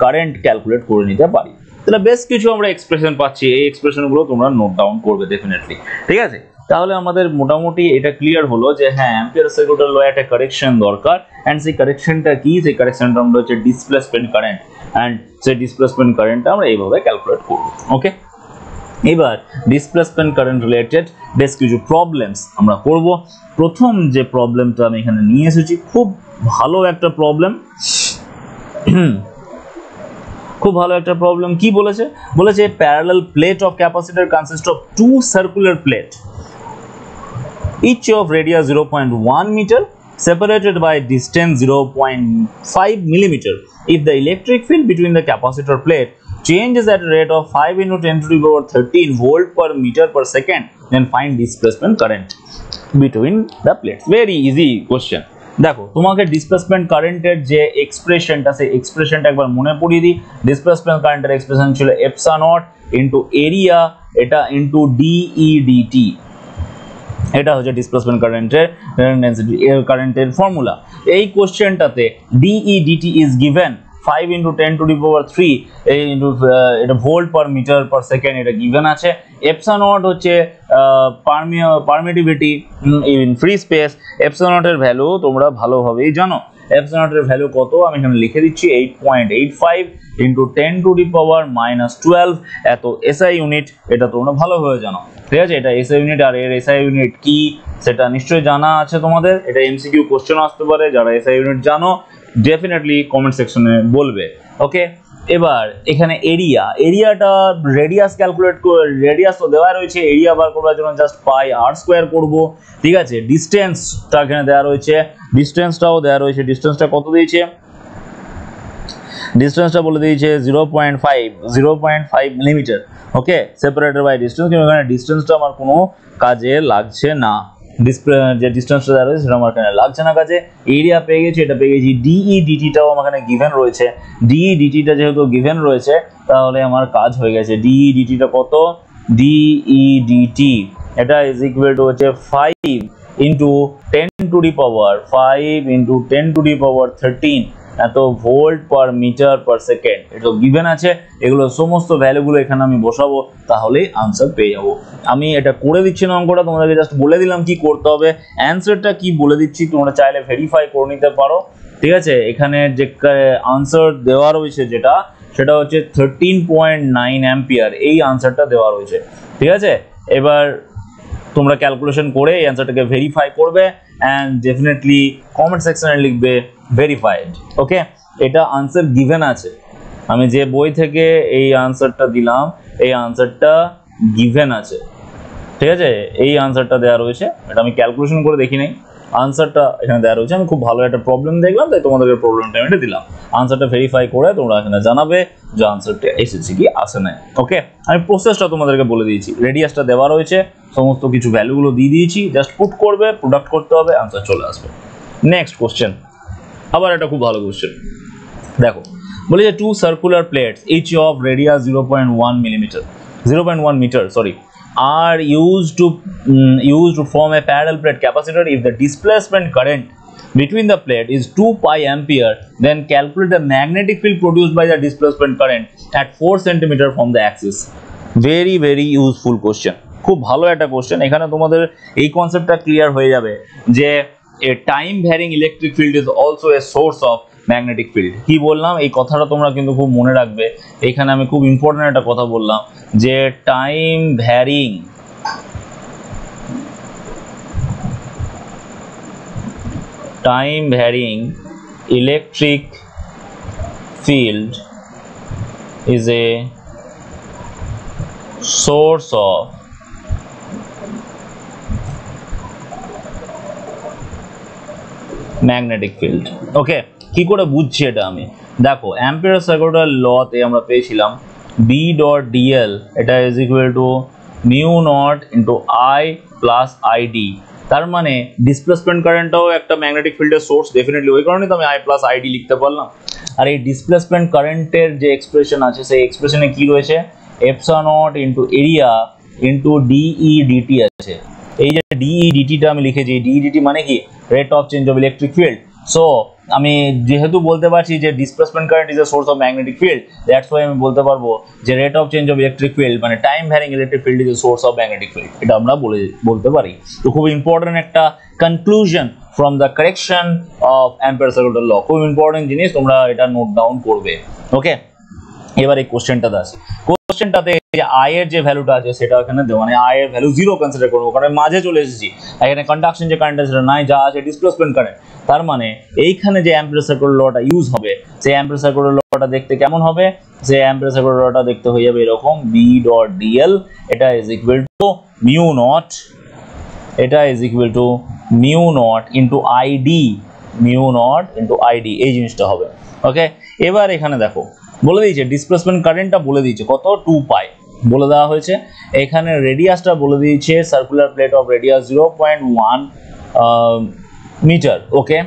কারেন্ট ক্যালকুলেট করে নিতে পারি। তাহলে বেশ কিছু আমরা এক্সপ্রেশন পাচ্ছি, এই এক্সপ্রেশনগুলো তোমরা নোট ডাউন করবে ডেফিনেটলি। ঠিক আছে, তাহলে আমাদের মোটামুটি এটা ক্লিয়ার হলো যে হ্যাঁ, অ্যাম্পিয়ার সার্কিউটাল ল একটা কারেকশন দরকার, অ্যান্ড সেই কারেকশনটা কি, সেই কারেকশনটা আমরা হচ্ছে ডিসপ্লেসমেন্ট কারেন্ট, অ্যান্ড সেই ডিসপ্লেসমেন্ট কারেন্টটা আমরা এইভাবে ক্যালকুলেট করব। ওকে, এবার ডিসপ্লেসমেন্ট কারেন্ট রিলেটেড বেশ কিছু প্রবলেমস আমরা করব। প্রথম যে প্রবলেমটা আমি এখানে নিয়ে এসেছি খুব ভালো একটা প্রবলেম, খুব ভালো একটা প্রবলেম। কি বলেছে, বলেছে parallel plate of capacitor consist of two circular plate, each of radius 0.1 meter separated by distance 0.5 millimeter. If the electric field between the capacitor plate changes at a rate of 5 into 10 to the power 13 volt per meter per second, then find displacement current between the plates. Very easy question. দেখো, তোমাকে displacement কারেন্টের যে এক্সপ্রেশনটা, সেই এক্সপ্রেশনটা একবার মনে পড়িয়ে দিই। Displacement কারেন্টের এক্সপ্রেশন ছিল এপসাইলন নট ইনটু এরিয়া, এটা ইনটু ডিই ডিটি। এটা হচ্ছে ডিসপ্লেসমেন্ট কারেন্টের ডেন্সিটি কারেন্টের ফর্মুলা। এই কোশ্চেনটাতে dE dt is given 5 × 10⁻³ into এটা volt per metre per second এটা গিভেন আছে। এপসা নট হচ্ছে permittivity in free space. Epsilon নটের ভ্যালু তোমরা ভালোভাবেই জানো। এপসা নটের ভ্যালু কত আমি এখানে লিখে দিচ্ছি 8.85 × 10⁻12 এত এসআই ইউনিট, এটা তোমরা ভালোভাবে জানো, ঠিক আছে। এটা এসআই ইউনিট, আর এর এসআই ইউনিট কি সেটা নিশ্চয়ই জানা আছে তোমাদের। এটা এমসিকিউ কোশ্চেন আসতে পারে, যারা এসআই ইউনিট জানো ডেফিনেটলি কমেন্ট সেকশনে বলবে। ওকে, এবার এখানে এরিয়াটা রেডিয়াস ক্যালকুলেট করে, রেডিয়াস তো দেওয়া রয়েছে, এরিয়া বার করার জন্য জাস্ট পাই আর স্কোয়ার করব, ঠিক আছে। ডিস্টেন্সটা এখানে দেওয়া রয়েছে, ডিস্টেন্সটাও দেওয়া রয়েছে। ডিস্টেন্সটা কত দিয়েছে, ডিস্টেন্সটা বলে দিয়েছে 0.5 millimetre. Okay, separated by distance, কিন্তু এখানে ডিস্টেন্সটা আমার কোনো কাজে লাগছে না। যে ডিস্টেন্সটা দেওয়া রয়েছে সেটা আমার এখানে লাগছে না কাজে। এরিয়া পেয়ে গেছি, এটা পেয়ে গেছি। ডিই ডিটিটাও আমার এখানে গিভেন রয়েছে। ডিই ডিটিটা যেহেতু গিভেন রয়েছে তাহলে আমার কাজ হয়ে গেছে। ডিই ডিটিটা কত, ডিই ডিটি এটা ইজ ইকুয়াল টু হচ্ছে 5 × 10⁻13 এত volt per metre per second, এটা গিভেন আছে। এগুলো সমস্ত ভ্যালুগুলো এখানে আমি বসাবো, তাহলেই আনসার পেয়ে যাবো। আমি এটা করে দিচ্ছি না অঙ্কটা, তোমাদেরকে জাস্ট বলে দিলাম কি করতে হবে। অ্যান্সারটা কি বলে দিচ্ছি, তোমরা চাইলে ভেরিফাই করে নিতে পারো, ঠিক আছে। এখানে যে আনসার দেওয়া রয়েছে যেটা, সেটা হচ্ছে 13.9 অ্যাম্পিয়ার, এই আনসারটা দেওয়া রয়েছে, ঠিক আছে। এবার তোমরা ক্যালকুলেশন করে এই অ্যান্সারটাকে ভেরিফাই করবে অ্যান্ড ডেফিনেটলি কমেন্ট সেকশনে লিখবে ভেরিফাইড। ওকে, এটা আনসার গিভেন আছে। আমি যে বই থেকে এই আনসারটা দিলাম, এই আনসারটা গিভেন আছে, ঠিক আছে। এই আনসারটা দেওয়া রয়েছে, এটা আমি ক্যালকুলেশন করে দেখি নাই, আনসারটা এখানে দেওয়া রয়েছে। আমি খুব ভালো একটা প্রবলেম দেখলাম, তাই তোমাদেরকে প্রবলেমটা আমি দিলাম। আনসারটা ভেরিফাই করে তোমরা এখানে জানাবে যে আনসারটা এসেছে কি আসে নাই। ওকে, আমি প্রসেসটা তোমাদেরকে বলে দিয়েছি। রেডিয়াসটা দেওয়া রয়েছে, সমস্ত কিছু ভ্যালুগুলো দিয়ে দিয়েছি, জাস্ট পুট করবে, প্রোডাক্ট করতে হবে, আনসার চলে আসবে। নেক্সট কোশ্চেন, আবার এটা খুব ভালো কোশ্চেন। দেখো বলেছে 2 circular plates each of radius 0.1 metre are used to form a parallel plate capacitor. If the displacement current between the plate is 2 pi ampere, then calculate the magnetic field produced by the displacement current at 4 cm from the axis. Very useful question, খুব ভালো একটা question. এখানে তোমাদের এই কনসেপ্টটা clear হয়ে যাবে যে a time varying electric field is also a source of magnetic field. কি বললাম এই কথাটা তোমরা কিন্তু খুব মনে রাখবে। এখানে আমি খুব ইম্পর্টেন্ট একটা কথা বললাম যে time varying electric field is a source of magnetic field. Okay, কি করে বুঝছি এটা আমি, দেখো অ্যাম্পিয়ার সার্কুলার লতে আমরা পেয়েছিলাম বি ডট ডিএল, এটা is equal to mu not into I plus ID. তার মানে ডিসপ্লেসমেন্ট কারেন্টটাও একটা ম্যাগনেটিক ফিল্ডের সোর্স, ডেফিনেটলি ওই কারণে তো আমি আই প্লাস আইডি লিখতে পারলাম। আর এই ডিসপ্লেসমেন্ট কারেন্টের যে এক্সপ্রেশন আছে, সেই এক্সপ্রেশনে কি রয়েছে, epsilon not into area into dE dt আছে। এই যে ডিই ডিটিটা আমি লিখেছি, ডিই ডিটি মানে কি, rate of change of electric field. So আমি যেহেতু বলতে পারছি যে displacement current is a source of magnetic field, that's why আমি বলতে পারবো যে rate of change of electric field মানে time varying electric field is a source of magnetic field, এটা আমরা বলতে পারি। তো খুব ইম্পর্টেন্ট একটা conclusion from the correction of Ampere circular law, খুব ইম্পর্টেন্ট জিনিস, তোমরা এটা নোট ডাউন করবে। ওকে, এবার এই কোশ্চেনটাতে আসি। কোশ্চেনটাতে যে আই এর যে ভ্যালুটা আছে সেটা এখানে দেওয়া, মানে আই এর ভ্যালু 0 কনসিডার করবো, কারণ মাঝে চলে এসেছি। এখানে কন্ডাকশন যে কারেন্ট সেটা নাই, যা আছে ডিসপ্লেসমেন্ট কারেন্ট। তার মানে এইখানে যে অ্যাম্পিয়ার সার্কুলার লটা ইউজ হবে, সেই অ্যাম্পিয়ার সার্কুলার লটা দেখতে কেমন হবে, সেই অ্যাম্পিয়ার সার্কুলার লটা দেখতে হয়ে যাবে এরকম, বি ডট ডিএল এটা is equal to mu not, এটা is equal to mu not into I d, mu not into I d, এই জিনিসটা হবে। ওকে, এবার এখানে দেখো বলে দিয়েছে ডিসপ্লেসমেন্ট কারেন্টটা বলে দিয়েছে কত, 2 পাই বলে দেওয়া হয়েছে। এখানে রেডিয়াসটা বলে দিয়েছে circular plate of radius 0.1 metre. Okay,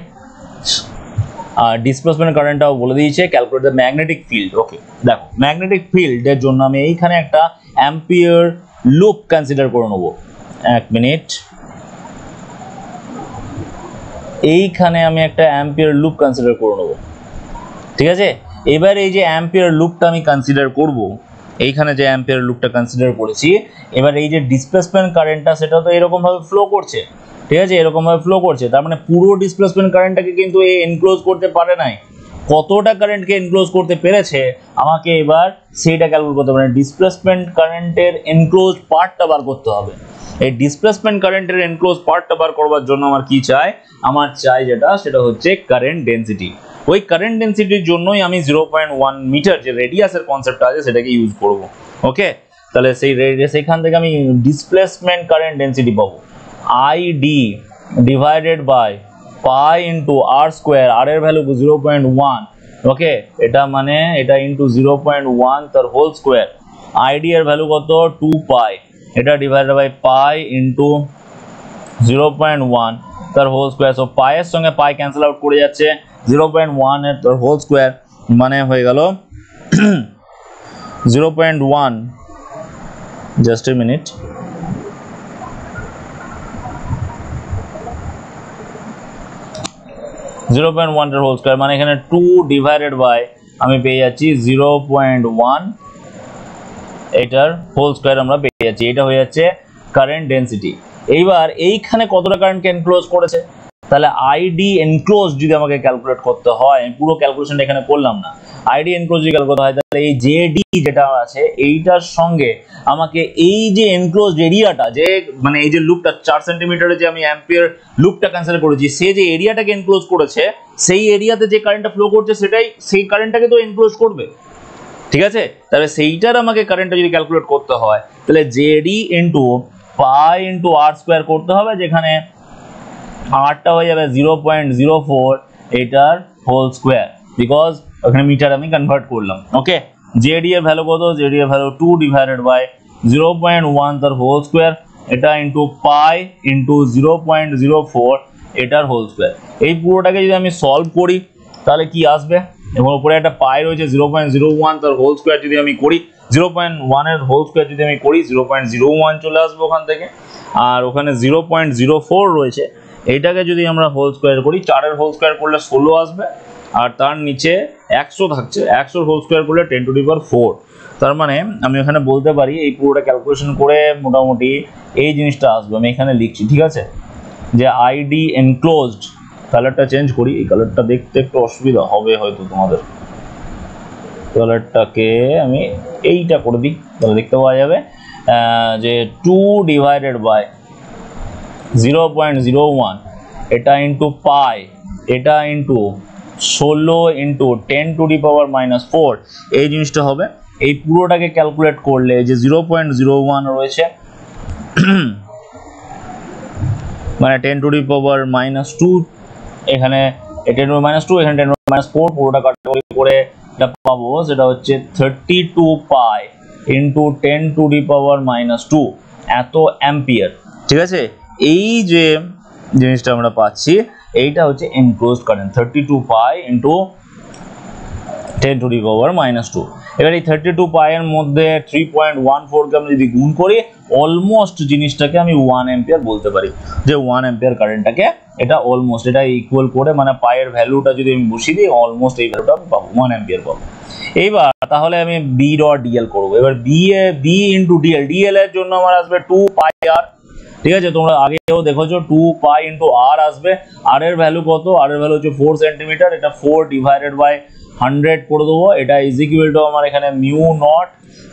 আর ডিসপ্লেসমেন্ট কারেন্টটাও বলে দিয়েছে, calculate the magnetic field. Okay, দেখো ম্যাগনেটিক ফিল্ডের জন্য আমি এইখানে একটা অ্যাম্পিয়ার লুপ কনসিডার করে নেবো। এক মিনিট, এইখানে আমি একটা অ্যাম্পিয়ার লুপ কনসিডার করে নেব, ঠিক আছে। এবার এই যে অ্যাম্পিয়ার লুপটা আমি কনসিডার করব, এইখানে যে অ্যাম্পিয়ার লুপটা কনসিডার করেছি, এবার এই যে ডিসপ্লেসমেন্ট কারেন্টটা সেটা তো এরকম ভাবে ফ্লো করছে, ঠিক আছে, এরকম ভাবে ফ্লো করছে। তার মানে পুরো ডিসপ্লেসমেন্ট কারেন্টটাকে কিন্তু এ এনক্লোজ করতে পারে নাই। কতটা কারেন্টকে এনক্লোজ করতে পেরেছে আমাকে এবার সেইটা ক্যালকুলেট করতে হবে। ডিসপ্লেসমেন্ট কারেন্টের এনক্লোজ পার্টটা বার করতে হবে। এই ডিসপ্লেসমেন্ট কারেন্টের এনক্লোজ পার্টটা বার করবার জন্য আমার কি চাই, আমার চাই যেটা সেটা হচ্ছে কারেন্ট ডেনসিটি। ওই কারেন্ট ডেনসিটির জন্যই আমি 0.1 মিটার যে রেডিয়াসের কনসেপ্টটা আছে সেটাকে ইউজ করব। ওকে, তাহলে সেই রেডিয়াস এখান থেকে আমি ডিসপ্লেসমেন্ট কারেন্ট ডেনসিটি পাবো I d divided by pi into r square, r এর ভ্যালু 0.1। ওকে, এটা মানে এটা ইন্টু 0.1 তার হোল স্কোয়ার। আইডি এর ভ্যালু কত 2 পাই, এটা ডিভাইডেড বাই পাই ইন্টু 0.1 তার হোল স্কোয়ার। সো পাই এর সঙ্গে পাই ক্যান্সেল আউট করে যাচ্ছে, 0.1 এর তার হোল স্কোয়ার মানে হয়ে গেল 0.1, জাস্ট এ মিনিট, 0.1 এর হোল স্কয়ার মানে এখানে 2 ডিভাইডেড বাই আমি পেয়ে যাচ্ছি 0.1 এটার হোল স্কয়ার আমরা পেয়ে যাচ্ছি। এটা হয়ে যাচ্ছে কারেন্ট ডেনসিটি। এইবার এইখানে কতটা কারেন্টকে এনক্লোজ করেছে, তাহলে আইডি এনক্লোজ যদি আমাকে ক্যালকুলেট করতে হয়, আমি পুরো ক্যালকুলেশনটা এখানে করলাম না, আইডি এনক্লোজ যদি ক্যালকুলেট করতে হয় তাহলে এই জেডি যেটা আছে এইটার সঙ্গে আমাকে এই যে এনক্লোজ এরিয়াটা, যে মানে এই যে লুপটা 4 সেন্টিমিটারে যে আমি অ্যাম্পিয়ার লুপটা কনসিডার করেছি, সে যে এরিয়াটাকে এনক্লোজ করেছে সেই এরিয়াতে যে কারেন্টটা ফ্লো করছে সেটাই সেই কারেন্টটাকে তো এনক্লোজ করবে, ঠিক আছে। তাহলে সেইটার আমাকে কারেন্টটা যদি ক্যালকুলেট করতে হয় তাহলে জেডি ইন্টু পাই ইন্টু আর স্কোয়ার করতে হবে, যেখানে আরটা হয়ে যাবে 0.04 এটার হোল স্কোয়ার, বিকজ ওখানে মিটার আমি কনভার্ট করলাম। ওকে, জেডি এর ভ্যালু কত, জেডি এর ভ্যালু 2 ডিভাইডেড বাই 0.1 তার হোল স্কোয়ার, এটা ইন্টু পাই ইন্টু 0.04 এটার হোল স্কোয়ার। এই পুরোটাকে যদি আমি সলভ করি তাহলে কি আসবে, এবং উপরে একটা পাই রয়েছে 0.01 তার হোল স্কোয়ার, যদি আমি করি 0.1 এর হোল স্কোয়ার যদি আমি করি 0.01 চলে আসবে ওখান থেকে, আর ওখানে 0.04 রয়েছে, এইটাকে যদি আমরা হোল স্কোয়ার করি 4 এর হোল স্কোয়ার করলে 16 আসবে, আর তার নিচে 100 থাকছে, 100 হোল স্কোয়ার করলে 10 টু দি পাওয়ার 4। তার মানে আমি এখানে বলতে পারি এই পুরোটা ক্যালকুলেশন করে মোটামুটি এই জিনিসটা আসবে। আমি এখানে লিখছি, ঠিক আছে, যে আইডি এনক্লোজড, কালারটা চেঞ্জ করি, এই কালারটা দেখতে একটু অসুবিধা হবে হয়তো তোমাদের, কালারটাকে আমি এইটা করে দিই তাহলে দেখতে পাওয়া যাবে যে 2 ডিভাইডেড বাই 0.01 এটা ইন্টু পাই, এটা ইন্টু 16 ইন্টু 10 টু দি পাওয়ার -4, এই জিনিসটা হবে। এই পুরোটাকে ক্যালকুলেট করলে যে 0.01 রয়েছে মানে 10 টু দি পাওয়ার -2, এখানে 10 টু দি পাওয়ার -2, এখানে 10 টু দি পাওয়ার -4, পুরোটা কাটাকুটি করে এটা পাবো, সেটা হচ্ছে 32 pi into 10 to the power -2 এত অ্যাম্পিয়ার, ঠিক আছে। এই যে জিনিসটা আমরা পাচ্ছি এইটা হচ্ছে enclosed current 32 pi into 10 to the power -2। এবার এই 32 পাই এর মধ্যে 3.14 কে আমি যদি গুণ করি অলমোস্ট জিনিসটাকে আমি 1 অ্যাম্পিয়ার বলতে পারি, যে 1 অ্যাম্পিয়ার কারেন্টটাকে এটা অলমোস্ট এটা ইকুয়াল করে, মানে পাই এর ভ্যালুটা যদি আমি বসিয়ে দিই অলমোস্ট এই ভ্যালুটা আমি পাবো, 1 অ্যাম্পিয়ার পাবো। এইবার তাহলে আমি বি ডট ডিএল করবো। এবার বি ইন্টু ডিএল, ডিএল এর জন্য আমার আসবে 2 পাই আর, ঠিক আছে, তোমরা আগেও দেখেছো 2 পাই ইন্টু আর আসবে। আর এর ভ্যালু কত, আর এর ভ্যালু হচ্ছে 4 সেন্টিমিটার, এটা 4 ডিভাইডেড বাই 100 করে দেবো, এটা ইজ ইকুয়াল টু আমার এখানে মিউ নট,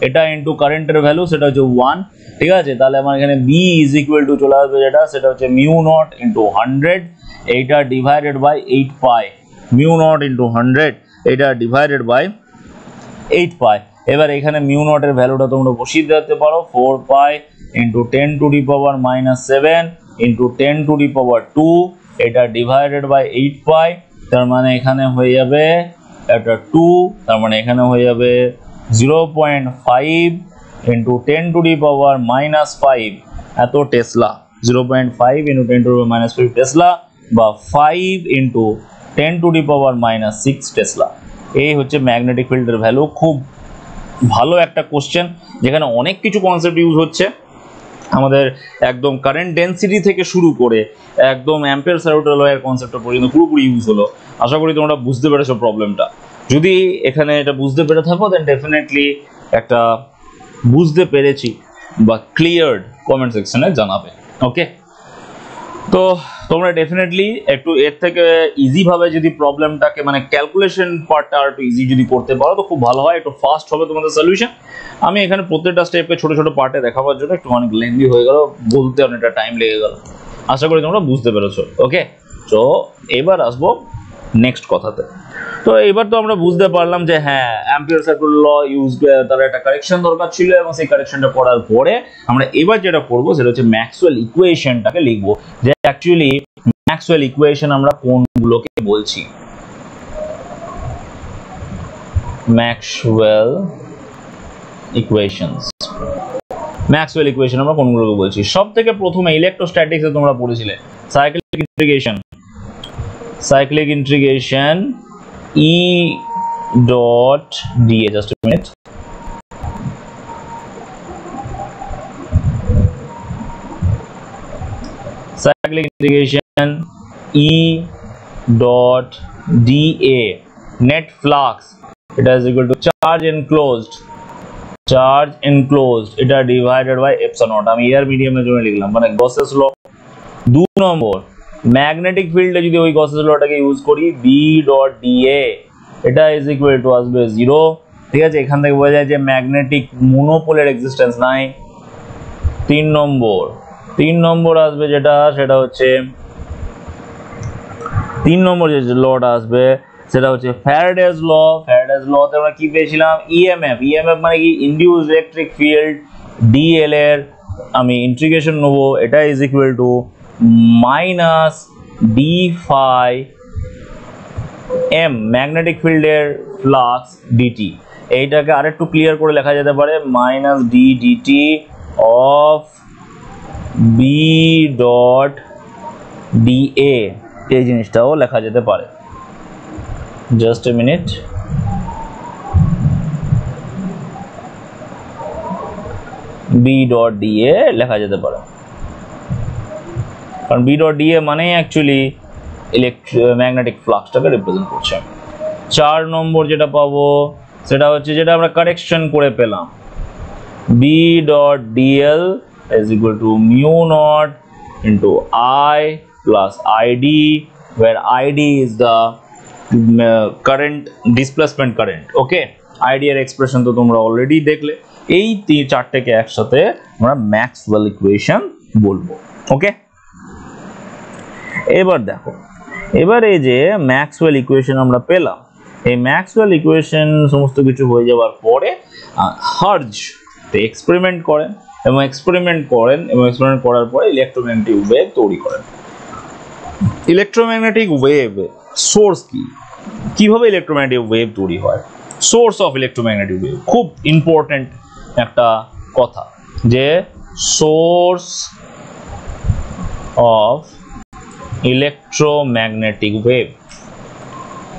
এটা ইন্টু কারেন্টের ভ্যালু সেটা হচ্ছে 1, ঠিক আছে। তাহলে আমার এখানে বি ইজ ইকুয়াল টু চলে আসবে যেটা, সেটা হচ্ছে মিউ নট ইন্টু 100, এইটা divided by 8 pi, mu not into 100 এটা ডিভাইডেড বাই 8 পাই। এবার এখানে মিউ নট এর ভ্যালুটা তোমরা বসিয়ে দিতে পারো, 4 pi into 10 to the power -7 into 10 to the power 2, এটা ডিভাইডেড বাই 8 পাই, তার মানে এখানে হয়ে যাবে এটা 2, তার মানে এখানে হয়ে যাবে 0.5 ইন্টু 10 টু দি পাওয়ার -5 এত Tesla, 0.5 into 10 to the power -5 Tesla, বা 5 into 10 to the power -6 Tesla. এই হচ্ছে ম্যাগনেটিক ফিল্ডের ভ্যালু। খুব ভালো একটা কোশ্চেন যেখানে অনেক কিছু কনসেপ্ট ইউজ হচ্ছে, আমাদের একদম কারেন্ট ডেন্সিটি থেকে শুরু করে একদম অ্যাম্পিয়ার সার্কিউটাল ওয়্যার কনসেপ্টটা পর্যন্ত পুরোপুরি ইউজ হলো। আশা করি তোমরা বুঝতে পেরেছো প্রবলেমটা। যদি এখানে এটা বুঝতে পেরে থাকো দেন ডেফিনেটলি একটা বুঝতে পেরেছি বা ক্লিয়ার্ড কমেন্ট সেকশনে জানাবে। ওকে, তো তোমরা ডেফিনেটলি একটু এর থেকে ইজি ভাবে যদি প্রবলেমটাকে মানে ক্যালকুলেশন পার্টটা আর একটু ইজি যদি করতে পারো তো খুব ভালো হয়, একটু ফাস্ট হবে তোমাদের সলিউশন। আমি এখানে প্রত্যেকটা স্টেপকে ছোট ছোট পার্টে দেখাবার জন্য একটু অনেক লেন্দি হয়ে গেল, বলতে অনেকটা টাইম লেগে গেল। আশা করি তোমরা বুঝতে পেরেছো। ওকে, তো এবার আসবো নেক্সট কথাতে। তো এবার তো আমরা বুঝতে পারলাম যে হ্যাঁ অ্যাম্পিয়ার সার্কিউটাল ল ইউজ, তার একটা কারেকশন দরকার ছিল এবং সেই কারেকশনটা করার পরে আমরা এবার যেটা করব সেটা হচ্ছে ম্যাক্সওয়েল ইকুয়েশনটাকে লিখবো, যে অ্যাকচুয়ালি ম্যাক্সওয়েল ইকুয়েশন আমরা কোনগুলোকে বলছি। ম্যাক্সওয়েল ইকুয়েশনস, ম্যাক্সওয়েল ইকুয়েশন আমরা কোনগুলোকে বলছি। সব থেকে প্রথমে ইলেকট্রোস্ট্যাটিক্সে তোমরা পড়েছিলে cyclic integration, cyclic integration E dot dA, just a minute. Cyclic integration E dot dA net flux, it is equal to charge enclosed, charge enclosed এটা divided by epsilon naught। আমি এয়ার মিডিয়ামের জন্য লিখলাম, মানে গসেস ল। 2 নম্বর magnetic ফিল্ডে যদি ওই Gauss's লটাকে use করি B dot dA, এটা ইজ ইকুয়াল টু আসবে 0। ঠিক আছে, এখান থেকে বোঝা যায় যে ম্যাগনেটিক মনোপোলের এক্সিস্টেন্স নাই। 3 নম্বর আসবে যেটা, সেটা হচ্ছে 3 নম্বর যে লটা আসবে সেটা হচ্ছে ফ্যারাডেজ ল। ফ্যারাডেজ লতে আমরা কি পেয়েছিলাম? ইএমএফ। ইএমএফ মানে কি? Induced electric field. ডিএল এর আমি ইন্টিগ্রেশন নেব, এটা is equal to minus d phi m magnetic ফিল্ডের ফ্লাক্স ডিটি। এইটাকে আরেকটু ক্লিয়ার করে লেখা যেতে পারে minus d dt of B dot dA, এই জিনিসটাও লেখা যেতে পারে। Just a minute, B dot dA লেখা যেতে পারে, কারণ বি ডট ডিএ মানে অ্যাকচুয়ালি ম্যাগনেটিক ফ্লাক্সটাকে রিপ্রেজেন্ট করছে। 4 নম্বর যেটা পাবো সেটা হচ্ছে যেটা আমরা কারেকশন করে পেলাম, B dot dl is equal to mu naught into I plus ID, where ID is the current, displacement current. Okay, ID এর এক্সপ্রেশন তো তোমরা অলরেডি দেখলে। এই চারটেকে একসাথে আমরা ম্যাক্সওয়েল ইকুয়েশন বলবো। ওকে, এবার দেখো, এবার এই যে ম্যাক্সওয়েল ইকুয়েশন আমরা পেলাম, এই ম্যাক্সওয়েল ইকুয়েশন সমস্ত কিছু হয়ে যাওয়ার পরে হার্জ এক্সপেরিমেন্ট করেন এবং এক্সপেরিমেন্ট করার পরে ইলেকট্রোম্যাগনেটিক ওয়েভ তৈরি করেন। ইলেকট্রোম্যাগনেটিক ওয়েভ সোর্স কি, কিভাবে ইলেকট্রোম্যাগনেটিক ওয়েভ তৈরি হয়, সোর্স অফ ইলেকট্রোম্যাগনেটিক ওয়েভ খুব ইম্পর্টেন্ট একটা কথা, যে সোর্স অফ ইলেকট্রোম্যাগনেটিক ওয়েভ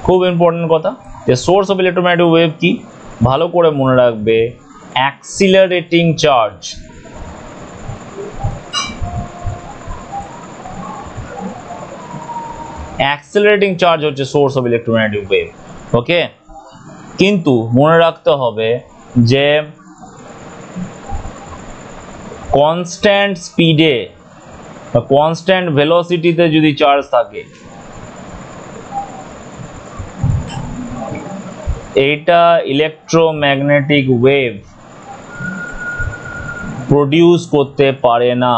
খুব ইম্পর্টেন্ট কথা। যে সোর্স অফ ইলেকট্রোম্যাগনেটিক ওয়েভ কি, ভালো করে মনে রাখবে, অ্যাক্সিলারেটিং চার্জ। অ্যাক্সিলারেটিং চার্জ হচ্ছে সোর্স অফ ইলেকট্রোম্যাগনেটিক ওয়েভ। ওকে, কিন্তু মনে রাখতে হবে যে কনস্ট্যান্ট স্পিডে বা কনস্ট্যান্ট ভেলোসিটিতে যদি চার্জ থাকে, এইটা ইলেকট্রোম্যাগনেটিক ওয়েভ প্রডিউস করতে পারে না।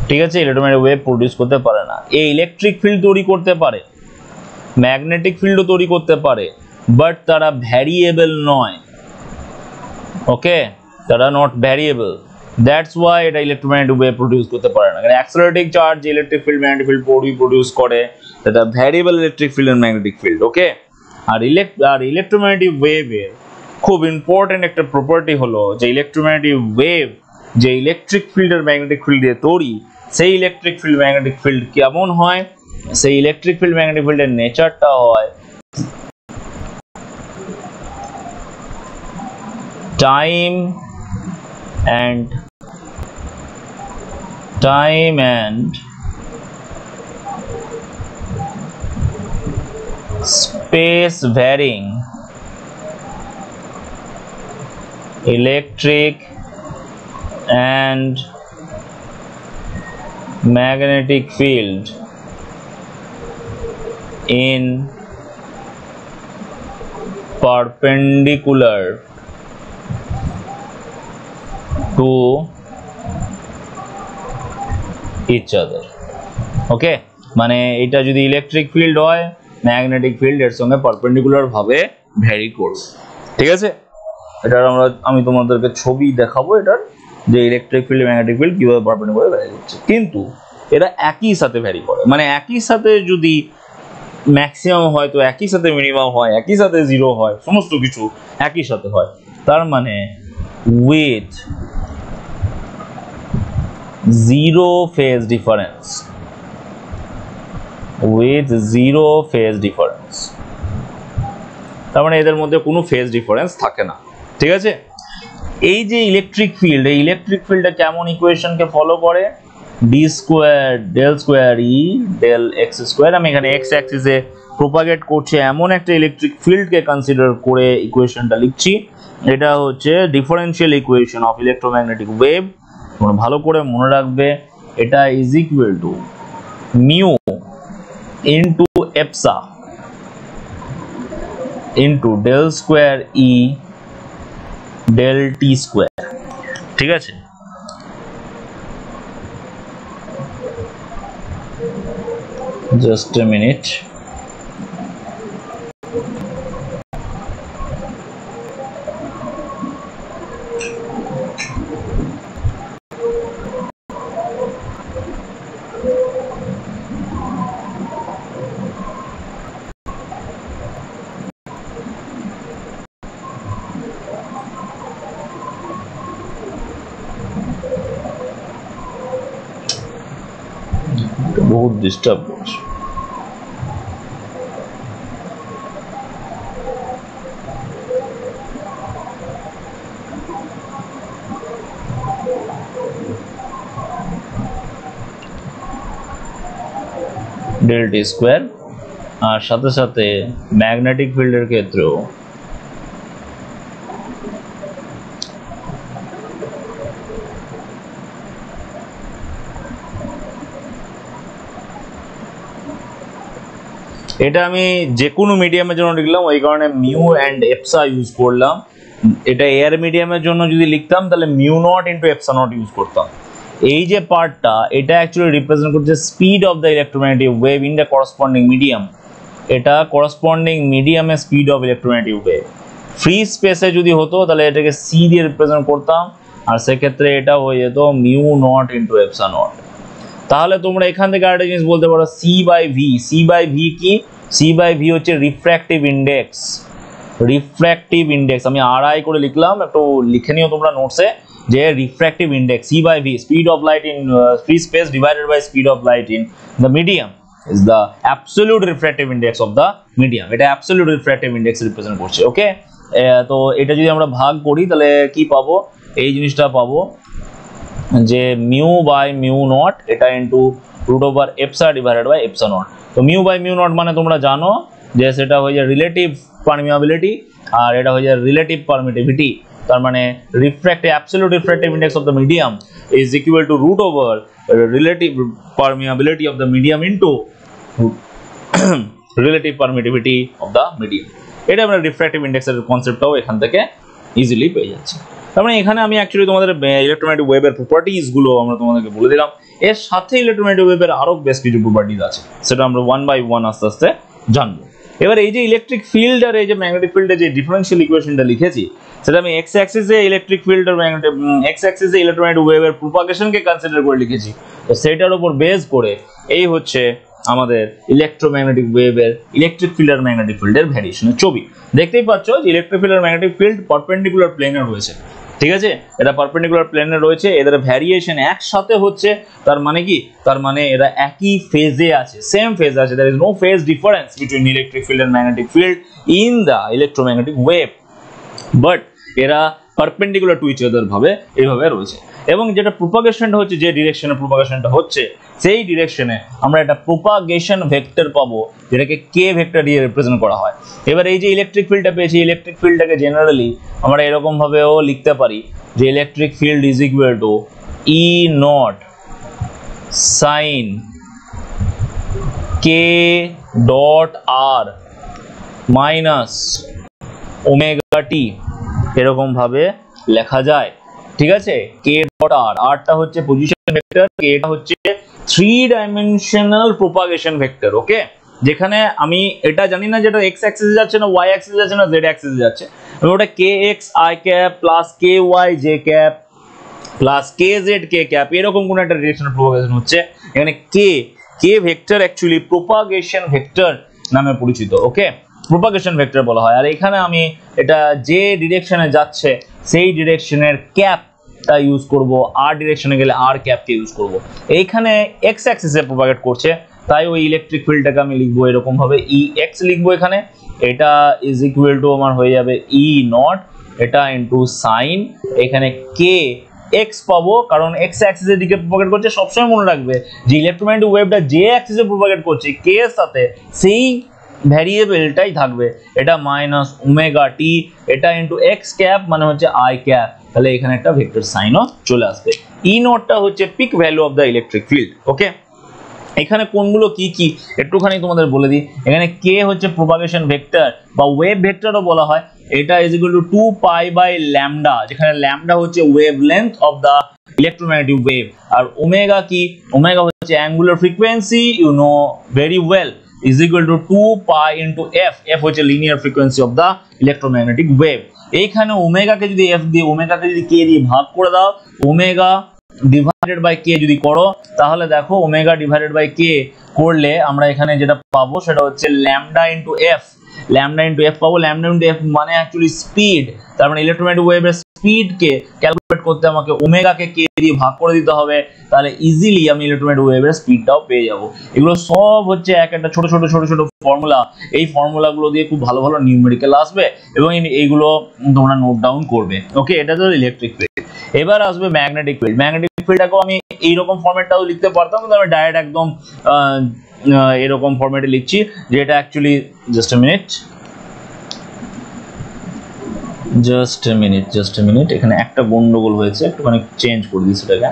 ঠিক আছে, ইলেকট্রোম্যাগনেটিক ওয়েভ প্রডিউস করতে পারে না। এই ইলেকট্রিক ফিল্ড তৈরি করতে পারে, ম্যাগনেটিক ফিল্ডও তৈরি করতে পারে, বাট তারা ভ্যারিয়েবল নয়। ওকে, তারা নট ভ্যারিয়েবল, দ্যাটস ওয়াই এটা ইলেকট্রোম্যাগনেটিক ওয়েভ প্রডিউস করতে পারে না। কারণ accelerating charge electric field magnetic field produce করে, সেটা variable electric field and magnetic field. Okay, আর ইলেকট্রোম্যাগনেটিক ওয়েভের খুব ইম্পর্টেন্ট একটা প্রপার্টি হলো যে ইলেকট্রোম্যাগনেটিক ওয়েভ যে ইলেকট্রিক ফিল্ড আর ম্যাগনেটিক ফিল্ড দিয়ে তৈরি, সেই ইলেকট্রিক ফিল্ড ম্যাগনেটিক ফিল্ড কেমন হয়, সেই ইলেকট্রিক ফিল্ড ম্যাগনেটিক ফিল্ডের নেচারটা হয় time and time and space varying electric and magnetic field in perpendicular to each other. ওকে, মানে এটা যদি ইলেকট্রিক ফিল্ড হয়, ম্যাগনেটিক ফিল্ড এর সঙ্গে পারপেন্ডিকুলার ভাবে ভ্যারি করবে। ঠিক আছে, এটার আমি তোমাদেরকে ছবি দেখাবো এটার, যে ইলেকট্রিক ফিল্ড ম্যাগনেটিক ফিল্ড কিভাবে পারপেন্ডিকুলার ভ্যারি করছে। কিন্তু এরা একই সাথে ভ্যারি করে, মানে একই সাথে যদি ম্যাক্সিমাম হয় তো একই সাথে মিনিমাম হয়, একই সাথে জিরো হয়, সমস্ত কিছু একই সাথে হয়। তার মানে with zero phase difference, with zero phase difference, তার মানে এদের মধ্যে কোনো ফেজ ডিফারেন্স থাকে না। ঠিক আছে, এই যে ইলেকট্রিক ফিল্ড, এই ইলেকট্রিক ফিল্ডটা কেমন ইকুয়েশনকে ফলো করে? D square del square E del x square. আমি এখানে এক্স অ্যাক্সিসে প্রোপাগেট করছে এমন একটা ইলেকট্রিক ফিল্ডকে কনসিডার করে ইকুয়েশনটা লিখছি। এটা হচ্ছে differential equation of electromagnetic wave. তোমরা ভালো করে মনে রাখবে, এটা is equal to mu into epsilon into del square E del t square. ঠিক আছে, just a minute. बहुत डिस्टर्ब করছে। ডেল টি স্কোয়ার, আর সাথে সাথে ম্যাগনেটিক ফিল্ডের ক্ষেত্রেও এটা আমি যে কোনো মিডিয়ামের জন্য লিখলাম, ওই কারণে মিউ অ্যান্ড এপসা ইউজ করলাম। এটা এয়ার মিডিয়ামের জন্য যদি লিখতাম তাহলে mu not into epsilon naught use করতাম। এই যে পার্টটা, এটা অ্যাকচুয়ালি রিপ্রেজেন্ট করছে speed of the electromagnetic wave in the corresponding medium. এটা করসপন্ডিং মিডিয়ামের speed of electromagnetic wave. Free স্পেসে যদি হতো তাহলে এটাকে সি দিয়ে রিপ্রেজেন্ট করতাম, আর সেক্ষেত্রে এটা হয়ে যেত mu not into epsilon not. তাহলে তোমরা এখান থেকে আরেকটা জিনিস বলতে পারো, C by V. C by V কি? সি বাই ভি হচ্ছে রিফ্র্যাক্টিভ ইন্ডেক্স। রিফ্র্যাক্টিভ ইন্ডেক্স আমি আরআই করে লিখলাম, একটু লিখে নিও তোমরা নোটসে, যে refractive index C by V, speed of light in free space divided by speed of light in the medium is the absolute refractive index of the medium. এটা অ্যাবসলিউট রিফ্র্যাক্টিভ ইন্ডেক্স রিপ্রেজেন্ট করছে। ওকে, তো এটা যদি আমরা ভাগ করি তাহলে কি পাবো? এই জিনিসটা পাবো যে মিউ বাই মিউ নট, এটা into root over epsilon divided by epsilon naught. তো মিউ বাই মিউ নট মানে তোমরা জানো যে সেটা হয়ে যায় রিলেটিভ পারমিয়াবিলিটি, আর এটা হয়ে যায় রিলেটিভ পারমিটিভিটি। তার মানে refractive absolute refractive index of the medium is equal to root over relative permeability of the medium into relative permittivity of the medium. এটা আমরা রিফ্র্যাক্টিভ ইন্ডেক্সের কনসেপ্টটাও এখান থেকে ইজিলি পেয়ে যাচ্ছি। তার মানে এখানে আমি অ্যাকচুয়ালি তোমাদের ইলেকট্রোম্যাগনেটিক ওয়েভের প্রপার্টিজগুলো আমরা তোমাদেরকে বলে দিলাম। এর সাথে ইলেকট্রোম্যাগনেটিক ওয়েভের আরও বেশ কিছু প্রপার্টিজ আছে, সেটা আমরা ওয়ান বাই ওয়ান আস্তে আস্তে জানবো। এবার এই যে ইলেকট্রিক ফিল্ড আর এই যে ম্যাগনেটিক ফিল্ডের যে ডিফারেন্সিয়াল ইকুয়েশনটা লিখেছি, সেটা আমি এক্স অ্যাক্সিসে ইলেকট্রিক ফিল্ড আর এক্স অ্যাক্সিসে ইলেকট্রোম্যাগনেটিক ওয়েভের প্রপাগেশনকে কনসিডার করে লিখেছি। তো সেটার উপর বেস করে এই হচ্ছে আমাদের ইলেকট্রোম্যাগনেটিক ওয়েভের ইলেকট্রিক ফিল্ড আর ম্যাগনেটিক ফিল্ডের ভ্যারিয়েশনের ছবি। দেখতেই পাচ্ছ যে ইলেকট্রিক ফিল্ড আর ম্যাগনেটিক ফিল্ড পারপেন্ডিকুলার প্লেনে রয়েছে। ঠিক আছে, এটা পারপেন্ডিকুলার প্লেনে রয়েছে, এদের ভ্যারিয়েশন একসাথে হচ্ছে। তার মানে কি? তার মানে এরা একই ফেজে আছে, সেম ফেজ আছে। there is no phase difference between electric field and magnetic field in the electromagnetic wave, but এরা পারপেন্ডিকুলার টু ইচ আদার ভাবে এইভাবে রয়েছে। এবং যেটা প্রোপাগেশনটা হচ্ছে, যে ডিরেকশনে প্রোপাগেশনটা হচ্ছে সেই ডিরেকশনে আমরা একটা প্রোপাগেশন ভেক্টর পাবো, যেটাকে কে ভেক্টর দিয়ে রিপ্রেজেন্ট করা হয়। এবার এই যে ইলেকট্রিক ফিল্ডটা পেয়েছি, ইলেকট্রিক ফিল্ডটাকে জেনারেলি আমরা এরকম ভাবেও লিখতে পারি যে electric field is equal to E naught sine k dot r minus omega t, এরকম ভাবে লেখা যায়। ঠিক আছে, কে ডট আর, আরটা হচ্ছে পজিশন ভেক্টর, কেটা হচ্ছে 3 ডাইমেনশনাল প্রোপাগেশন ভেক্টর। ওকে, যেখানে আমি এটা জানি না যেটা এক্স অ্যাক্সিসে যাচ্ছে না ওয়াই অ্যাক্সিসে যাচ্ছে না জেড অ্যাক্সিসে যাচ্ছে, আমি ওটা k x i cap plus k y j cap plus k z k cap, এরকম কোন একটা ডিরেকশনাল প্রোপাগেশন হচ্ছে। এখানে k vector actually propagation vector নামে পরিচিত। ওকে, প্রোপাগেশন ভেক্টর বলা হয়। আর এখানে আমি এটা যে ডিরেকশনে যাচ্ছে সেই ডিরেকশনের ক্যাপটা ইউজ করব, আর ডিরেকশনে গেলে আর ক্যাপকে ইউজ করব। এইখানে এক্স অ্যাক্সিসে প্রোপাগেট করছে, তাই ওই ইলেকট্রিক ফিল্ডটাকে আমি লিখবো এরকম ভাবে, ই এক্স লিখবো এখানে, এটা ইজ ইকুয়াল টু আমার হয়ে যাবে ই নট, এটা ইনটু সাইন, এখানে কে এক্স পাবো, কারণ এক্স অ্যাক্সিসের দিকে প্রোপাগেট করছে। সবসময় মনে রাখবে যে ইলেকট্রোম্যাগনেটিক ওয়েভটা যে অ্যাক্সিসে প্রোপাগেট করছে কে এর সাথে, সেই ভ্যারিয়েবলটাই থাকবে। এটা মাইনাস ওমেগা টি, এটা ইনটু এক্স ক্যাপ মানে হচ্ছে আই ক্যাপ, তাহলে এখানে একটা ভেক্টর সাইনও চলে আসবে। ই নটটা হচ্ছে peak value of the electric field. Okay, এখানে কোনগুলো কি কি একটুখানি তোমাদের বলে দিই। এখানে কে হচ্ছে প্রোপাগেশন ভেক্টর বা ওয়েভ ভেক্টরও বলা হয়। এটা is equal to 2 pi by lambda, যেখানে ল্যামডা হচ্ছে wavelength of the electromagnetic wave, আর ওমেগা কি, ওমেগা হচ্ছে angular frequency, you know very well, is equal to 2 pi into f, f হচ্ছে linear frequency of the electromagnetic wave. এইখানে ওমেগাকে যদি f দিয়ে, ওমেগাকে যদি k দিয়ে ভাগ করে দাও, ওমেগা ডিভাইডেড বাই k যদি করো, তাহলে দেখো ওমেগা ডিভাইডেড বাই k করলে আমরা এখানে যেটা পাবো সেটা হচ্ছে lambda into f, lambda into f পাবো। ল্যামডা ইনটু f মানে অ্যাকচুয়ালি স্পিড, তার মানে ইলেকট্রোম্যাগনেটিক ওয়েভের স্পিডকে ক্যালকুলেট করতে আমাকে ওমেগাকে k দিয়ে ভাগ করে দিতে হবে, তাহলে ইজিলি আমি ইলেকট্রোম্যাগনেটিক ওয়েভের স্পিডটাও পেয়ে যাব। এগুলো সব হচ্ছে এক একটা ছোট ছোট ফর্মুলা। এই ফর্মুলাগুলো দিয়ে খুব ভালো ভালো নিউমেরিক্যাল আসবে এবং এইগুলো তোমরা নোট ডাউন করবে। ওকে, এটা তো ইলেকট্রিক ফিল্ড। এবার আসবে ম্যাগনেটিক ফিল্ড। ম্যাগনেটিক ফিল্ডটাকেও আমি এইরকম ফরম্যাটটাও লিখতে পারতাম, কিন্তু আমি ডাইরেক্ট একদম এরকম ফরম্যাটে লিখছি, যেটা অ্যাকচুয়ালি জাস্ট এ মিনিট, এখানে একটা গন্ডগোল হয়েছে, একটুখানি চেঞ্জ করে দিই সেটাকে।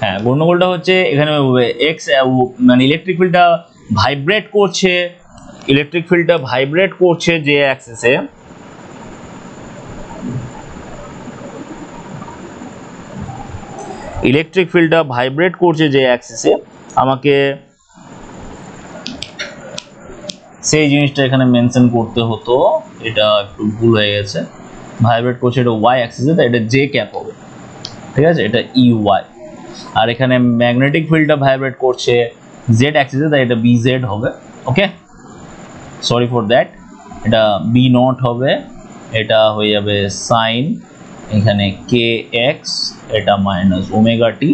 হ্যাঁ, গন্ডগোলটা হচ্ছে এখানে এক্স মানে ইলেকট্রিক ফিল্ডটা ভাইব্রেট করছে, যে অ্যাক্সিসে, ইলেকট্রিক ফিল্ডটা ভাইব্রেট করছে যে অ্যাক্সিসে, আমাকে সেই জিনিসটা এখানে মেনশন করতে হতো, এটা একটু ভুল হয়ে গেছে। ভাইব্রেট করছে এটা ওয়াই অ্যাক্সিসে, তাই এটা জে ক্যাপ হবে। ঠিক আছে, এটা ই ওয়াই। আর এখানে ম্যাগনেটিক ফিল্ডটা ভাইব্রেট করছে জেড অ্যাক্সিসে, তাই এটা বি জেড হবে। ওকে, সরি ফর দ্যাট, এটা বি নট হবে, এটা হয়ে যাবে সাইন, এখানে কে এক্স, এটা মাইনাস ওমেগা টি,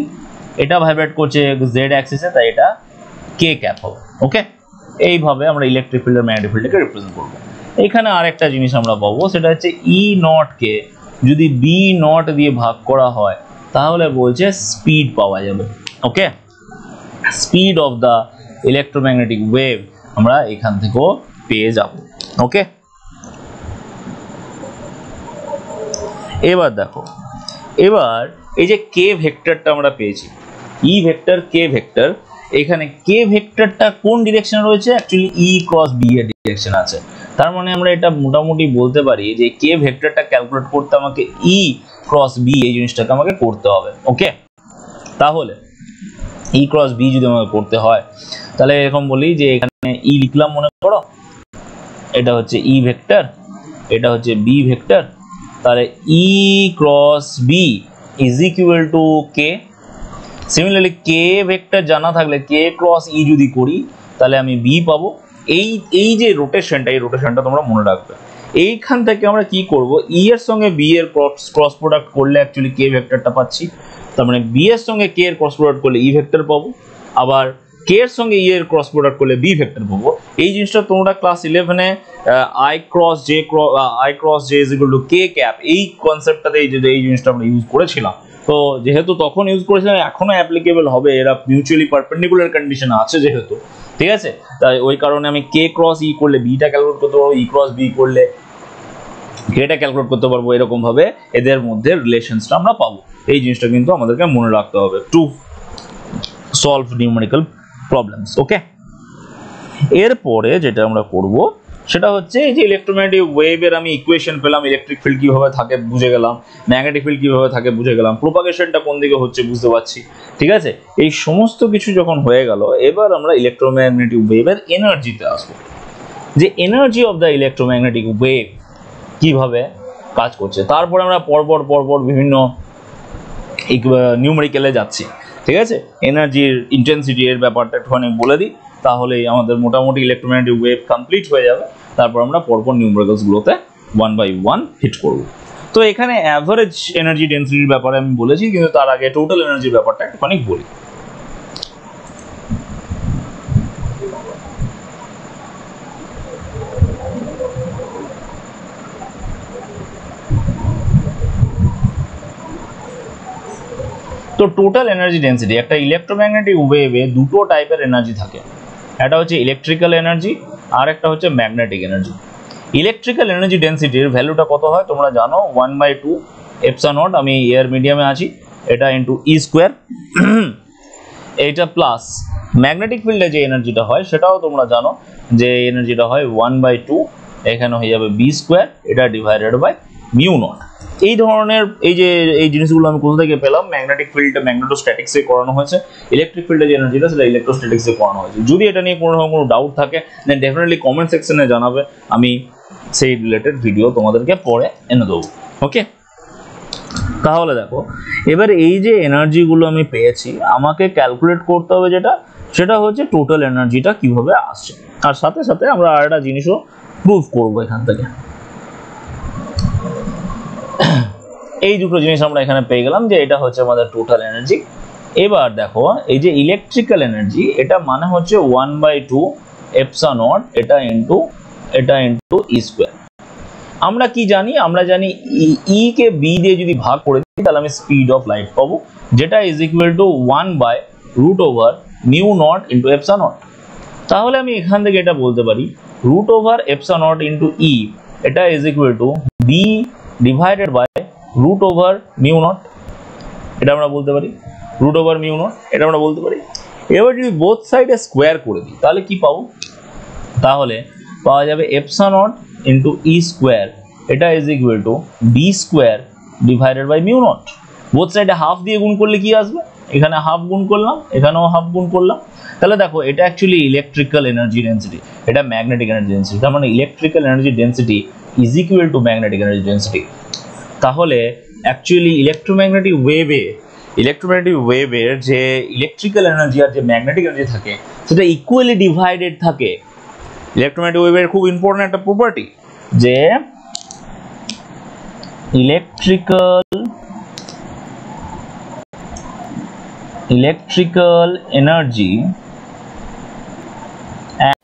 এটা ভাইব্রেট করছে জেড অ্যাক্সিসে, তাই এটা কে ক্যাপ হবে। ওকে, এইভাবে আমরা ইলেকট্রিক ফিল্ড আর ম্যাগনেটিক ফিল্ডকে রিপ্রেজেন্ট করব। এখানে আরেকটা জিনিস আমরা পাবো, সেটা হচ্ছে ই নট কে যদি বি নট দিয়ে ভাগ করা হয়, তাহলে বলছে স্পিড পাওয়া যাবে। Okay, speed of the electromagnetic wave আমরা এখান থেকেও পেয়ে যাব। ওকে, এবার দেখো, এবার এই যে কে ভেক্টরটা আমরা পেয়েছি, ই ভেক্টর কে ভেক্টর, এখানে কে ভেক্টরটা কোন ডিরেকশনে রয়েছে, অ্যাকচুয়ালি ই ক্রস বি এর ডিরেকশন আছে। তার মানে আমরা এটা মোটামুটি বলতে পারি যে কে ভেক্টরটা ক্যালকুলেট করতে আমাকে ই ক্রস বি এই জিনিসটাকে আমাকে করতে হবে। ওকে, তাহলে ই ক্রস বি যদি আমাকে করতে হয়, তাহলে এরকম বলি যে এখানে ই লিখলাম, মনে করো এটা হচ্ছে ই ভেক্টর, এটা হচ্ছে বি ভেক্টর, তাহলে E cross B is equal to k. Similarly k vector জানা থাকলে কে ক্রস ই যদি করি, তাহলে আমি বি পাবো। এই যে রোটেশনটা, এই রোটেশনটা তোমরা মনে রাখবে। এইখান থেকে আমরা কি করব, ই এর সঙ্গে বি এর ক্রস প্রোডাক্ট করলে অ্যাকচুয়ালি কে ভেক্টরটা পাচ্ছি, তার মানে বি এর সঙ্গে কে এর ক্রস প্রোডাক্ট করলে ই ভেক্টর পাবো। আবার কে এর সঙ্গে ই এর ক্রস প্রোডাক্ট করলে বি ভেক্টর পাবো। এই জিনিসটা তোমরা class 11 A I cross J is equal to K cap এই কনসেপ্টটাতে এই জিনিসটা আমরা ইউজ করেছিলাম। তো যেহেতু তখন ইউজ করেছিলাম এখনো অ্যাপ্লিকেবল হবে, এরা মিউচুয়ালি পারপেন্ডিকুলার কন্ডিশন আছে যেহেতু, ঠিক আছে, তাই ওই কারণে আমি কে ক্রস ই করলে বিটা ক্যালকুলেট করতে পারবো, ই ক্রস বি করলে কেটা ক্যালকুলেট করতে পারবো। এরকম ভাবে এদের মধ্যে রিলেশনসটা আমরা পাবো। এই জিনিসটা কিন্তু আমাদেরকে মনে রাখতে হবে টু সলভ নিউমেরিক্যাল প্রবলেমস। ওকে, এরপরে যেটা আমরা করব সেটা হচ্ছে এই যে ইলেকট্রোম্যাগনেটিক ওয়েভের আমি ইকুয়েশন পেলাম, ইলেকট্রিক ফিল্ড কিভাবে থাকে বুঝে গেলাম, ম্যাগনেটিক ফিল্ড কিভাবে থাকে বুঝে গেলাম, প্রোপাগেশনটা কোন দিকে হচ্ছে বুঝতে পারছি, ঠিক আছে। এই সমস্ত কিছু যখন হয়ে গেল, এবার আমরা ইলেকট্রোম্যাগনেটিক ওয়েভের এনার্জিতে আসবো, যে energy of the electromagnetic wave কিভাবে কাজ করছে। তারপরে আমরা পরপর বিভিন্ন নিউমেরিক্যালে যাচ্ছি, ঠিক আছে। এনার্জির ইন্টেন্সিটি এর ব্যাপারটা একটুখানি বলে দিই, তাহলেই আমাদের মোটামুটি ইলেকট্রোম্যাগনেটিক ওয়েভ কমপ্লিট হয়ে যাবে। তারপর আমরা পরপর নিউমেরিক্যালসগুলোতে 1 বাই 1 হিট করব। তো এখানে অ্যাভারেজ এনার্জি ডেন্সিটির ব্যাপারে আমি বলেছি, কিন্তু তার আগে টোটাল এনার্জির ব্যাপারটা একটুখানি বলি। তো টোটাল এনার্জি ডেন্সিটি, একটা ইলেকট্রোম্যাগনেটিক ওয়েভে দুটো টাইপের এনার্জি থাকে, একটা হচ্ছে ইলেকট্রিক্যাল এনার্জি আর একটা হচ্ছে ম্যাগনেটিক এনার্জি। ইলেকট্রিক্যাল এনার্জি ডেন্সিটির ভ্যালুটা কত হয় তোমরা জানো, 1/2 এপসা নট, আমি এয়ার মিডিয়ামে আছি, এটা ইন্টু ই স্কোয়ার, এইটা প্লাস ম্যাগনেটিক ফিল্ডে যে এনার্জিটা হয় সেটাও তোমরা জানো, যে এনার্জিটা হয় 1/2, এখানে হয়ে যাবে বি স্কোয়ার, এটা ডিভাইডেড বাই মিউ নট। এই ধরনের এই জিনিসগুলো আমি কোথা থেকে পেলাম, ম্যাগনেটিক ফিল্ডটা ম্যাগনেটোস্ট্যাটিক্সে করানো হয়েছে, ইলেকট্রিক ফিল্ডে যে এনার্জিটা সেটা ইলেকট্রোস্ট্যাটিক্সে করানো হয়েছে। যদি এটা নিয়ে কোনো ডাউট থাকে দেন ডেফিনেটলি কমেন্ট সেকশনে জানাবে, আমি সেই রিলেটেড ভিডিও তোমাদেরকে পরে এনে দেবো। ওকে, তাহলে দেখো এবার এই যে এনার্জিগুলো আমি পেয়েছি, আমাকে ক্যালকুলেট করতে হবে সেটা হচ্ছে টোটাল এনার্জিটা কিভাবে আসছে, আর সাথে সাথে আমরা আর একটা জিনিসও প্রুভ করবো এখান থেকে। এই দুটো জিনিস আমরা এখানে পেয়ে গেলাম যে এটা হচ্ছে আমাদের টোটাল এনার্জি। এবার দেখো এই যে ইলেকট্রিক্যাল এনার্জি, এটা মানে হচ্ছে 1/2 এপসা নট, এটা ইন্টু ই স্কোয়ার। আমরা কি জানি, আমরা জানি ই কে বি দিয়ে যদি ভাগ করে দিই তাহলে আমি স্পিড অফ লাইট পাবো, যেটা ইজ ইকুয়াল টু 1/√মিউ নট ইন্টু এপসা নট। তাহলে আমি এখান থেকে এটা বলতে পারি √ এপসা নট ইন্টু ই, এটা is equal to B divided by √mu not, এটা আমরা বলতে পারি, √মিউ নট, এটা আমরা বলতে পারি। এবার যদি বোথ সাইডে স্কোয়ার করে দিই তাহলে কি পাবো, তাহলে পাওয়া যাবে epsilon not into E square, এটা is equal to B square divided by mu not. Both সাইডে হাফ দিয়ে গুণ করলে কি আসবে, এখানে হাফ গুণ করলাম, এখানেও হাফ গুণ করলাম, তাহলে দেখো এটা অ্যাকচুয়ালি ইলেকট্রিক্যাল এনার্জি ডেন্সিটি, এটা ম্যাগনেটিক এনার্জি ডেন্সিটি, তার মানে electrical energy density is equal two magnetic energy density. তাহলে অ্যাকচুয়ালি ইলেকট্রোম্যাগনেটিক ওয়েভের যে ইলেকট্রিক্যাল এনার্জি আর যে ম্যাগনেটিক এনার্জি থাকে সেটা ইকুয়ালি ডিভাইডেড থাকে। ইলেকট্রোম্যাগনেটিক ওয়েভের খুব ইম্পর্টেন্ট একটা প্রপার্টি, যে electrical energy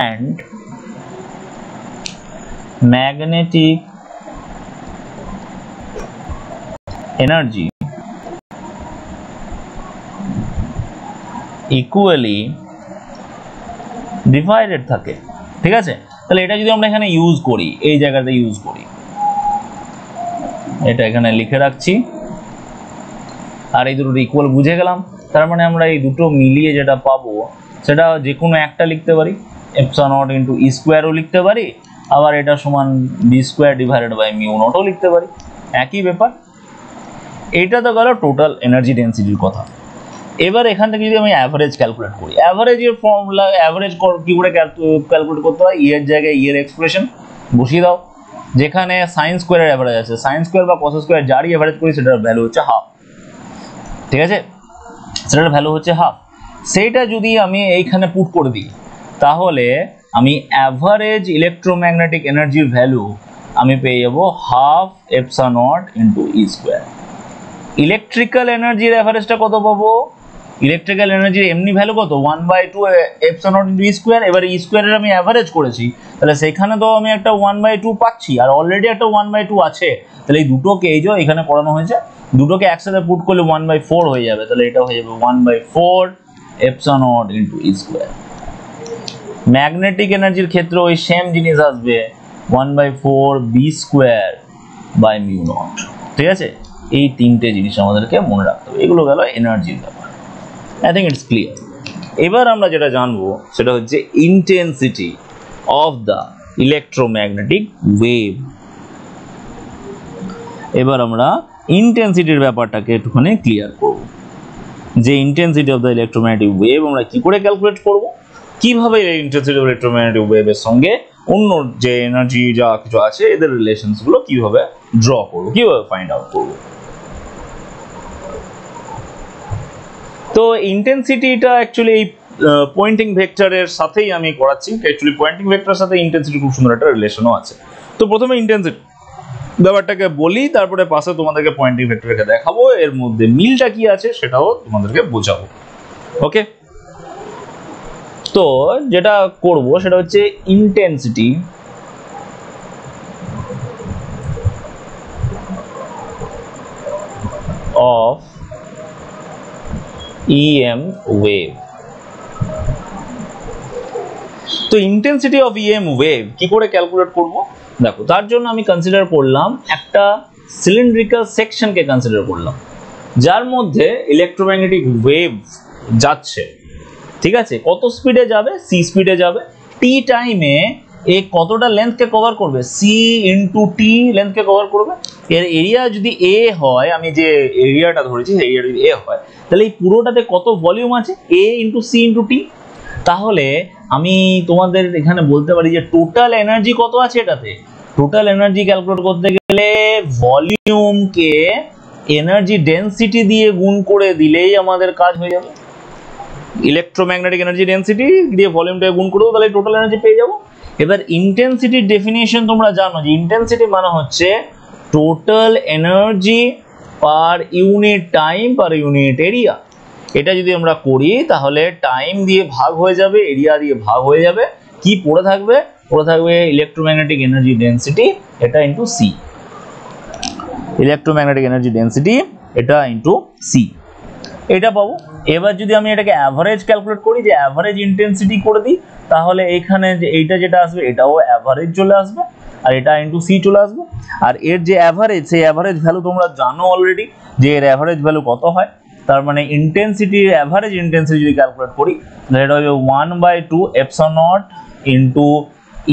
and magnetic energy equally divided থাকে, ঠিক আছে। তাহলে এটা যদি আমরা এখানে ইউজ করি, এই জায়গাতে ইউজ করি, এটা এখানে লিখে রাখছি, আর এই দুটো ইকুয়াল বুঝে গেলাম, তার মানে আমরা এই দুটো মিলিয়ে যেটা পাবো সেটা যে কোনো একটা লিখতে পারি, এপসা নট ইন্টু ই স্কোয়ারও লিখতে পারি, আবার এটা সমান B square divided by mu নটও লিখতে পারি, একই ব্যাপার। এইটা তো গেল টোটাল এনার্জি ডেন্সিটির কথা। এবার এখান থেকে যদি আমি অ্যাভারেজ ক্যালকুলেট করি, অ্যাভারেজের ফর্মুলা, অ্যাভারেজ কি করে ক্যালকুলেট করতে হয়, ইয়ের জায়গায় ইয়ের এক্সপ্রেশন বসিয়ে দাও, যেখানে সাইন স্কোয়ারের অ্যাভারেজ আছে, সাইন স্কোয়ার বা কস স্কোয়ার যারই অ্যাভারেজ করি সেটার ভ্যালু হচ্ছে হাফ, ঠিক আছে, সেটার ভ্যালু হচ্ছে হাফ। সেইটা যদি আমি এইখানে পুট করে দিই তাহলে আমি অ্যাভারেজ ইলেকট্রোম্যাগনেটিক এনার্জির ভ্যালু আমি পেয়ে যাবো half epsilon not into E square. Electrical এনার্জির অ্যাভারেজটা কত পাবো, ইলেকট্রিক্যাল এনার্জির এমনি ভ্যালু কত 1/2 epsilon not into E square. এবার ই স্কয়ারের আমি অ্যাভারেজ করেছি, তাহলে সেখানে তো আমি একটা 1/2 পাচ্ছি, আর অলরেডি একটা 1/2 আছে, তাহলে এই দুটোকে এই যে এখানে করানো হয়েছে, দুটোকে একসাথে পুট করলে 1/4 হয়ে যাবে, তাহলে এটা হয়ে যাবে 1/4 epsilon not into E square. Magnetic এনার্জির ক্ষেত্রে ওই সেম জিনিস আসবে 1/4 B square by mu not. ঠিক আছে, এই তিনটে জিনিস আমাদেরকে মনে রাখতে হবে, এগুলো গেল এনার্জির ব্যাপার। I think it's clear. এবার আমরা যেটা জানবো সেটা হচ্ছে intensity of the electromagnetic wave. এবার আমরা ইন্টেন্সিটির ব্যাপারটাকে একটুখানি ক্লিয়ার করব, যে intensity of the electromagnetic wave আমরা কি করে ক্যালকুলেট করব, কিভাবে ইন্টেন্সিটি অফ ইলেকট্রোম্যাগনেটিক ওয়েভের সঙ্গে অন্য যে এনার্জি যা কিছু আছে এদের রিলেশনস গুলো কিভাবে ড্র করব, কিভাবে ফাইন্ড আউট করব। তো ইন্টেন্সিটিটা অ্যাকচুয়ালি এই পয়েন্টিং ভেক্টরের সাথেই আমি করাচ্ছি, অ্যাকচুয়ালি পয়েন্টিং ভেক্টরের সাথে ইন্টেন্সিটি খুব সুন্দর একটা রিলেশনও আছে। তো প্রথমে ইন্টেন্সিটি ব্যাপারটাকে বলি, তারপরে পাশে তোমাদেরকে পয়েন্টিং ভেক্টরকে দেখাবো, এর মধ্যে মিলটা কি আছে সেটাও তোমাদেরকে বোঝাবো। ওকে, তো যেটা করব সেটা হচ্ছে ইন্টেন্সিটি অফ EM ওয়েভ। তো ইন্টেন্সিটি অফ EM ওয়েভ কি করে ক্যালকুলেট করব, দেখো তার জন্য আমি কনসিডার করলাম একটা সিলিন্ড্রিক্যাল সেকশনকে কনসিডার করলাম, যার মধ্যে ইলেকট্রোম্যাগনেটিক ওয়েভ যাচ্ছে। ঠিক আছে, কত স্পিডে যাবে, সি স্পিডে যাবে, টি টাইমে এ কতটা লেন্থকে কভার করবে, সি ইন্টু টি লেন্থকে কভার করবে। এর এরিয়া যদি এ হয়, আমি যে এরিয়াটা ধরেছি সেই এরিয়া যদি এ হয়, তাহলে এই পুরোটাতে কত ভলিউম আছে, এ ইন্টু সি ইন্টু টি। তাহলে আমি তোমাদের এখানে বলতে পারি যে টোটাল এনার্জি কত আছে এটাতে। টোটাল এনার্জি ক্যালকুলেট করতে গেলে ভলিউমকে এনার্জি ডেনসিটি দিয়ে গুণ করে দিলেই আমাদের কাজ হয়ে যাবে। ইলেকট্রোম্যাগনেটিক এনার্জি ডেনসিটি দিয়ে ভলিউমটাকে গুণ করবো, তাহলে টোটাল এনার্জি পেয়ে যাবো। এবার ইন্টেন্সিটির ডেফিনেশন তোমরা জানো যে ইন্টেন্সিটি মানে হচ্ছে total energy per unit time per unit area. এটা যদি আমরা করি তাহলে টাইম দিয়ে ভাগ হয়ে যাবে, এরিয়া দিয়ে ভাগ হয়ে যাবে, কি পড়ে থাকবে, পড়ে থাকবে ইলেকট্রোম্যাগনেটিক এনার্জি ডেনসিটি এটা into C. Electromagnetic energy density এটা ইন্টু সি, এটা পাবো। এবার যদি আমি এটাকে অ্যাভারেজ ক্যালকুলেট করি, যে অ্যাভারেজ ইন্টেন্সিটি করে দিই, তাহলে এখানে যে এইটা যেটা আসবে এটাও অ্যাভারেজ চলে আসবে, আর এটা ইন্টু সি চলে আসবে। আর এর যে অ্যাভারেজ, সেই অ্যাভারেজ ভ্যালু তোমরা জানো অলরেডি যে এর অ্যাভারেজ ভ্যালু কত হয়। তার মানে ইন্টেন্সিটির অ্যাভারেজ ইন্টেন্সিটি যদি ক্যালকুলেট করি, তাহলে এটা হবে 1/2 epsilon not into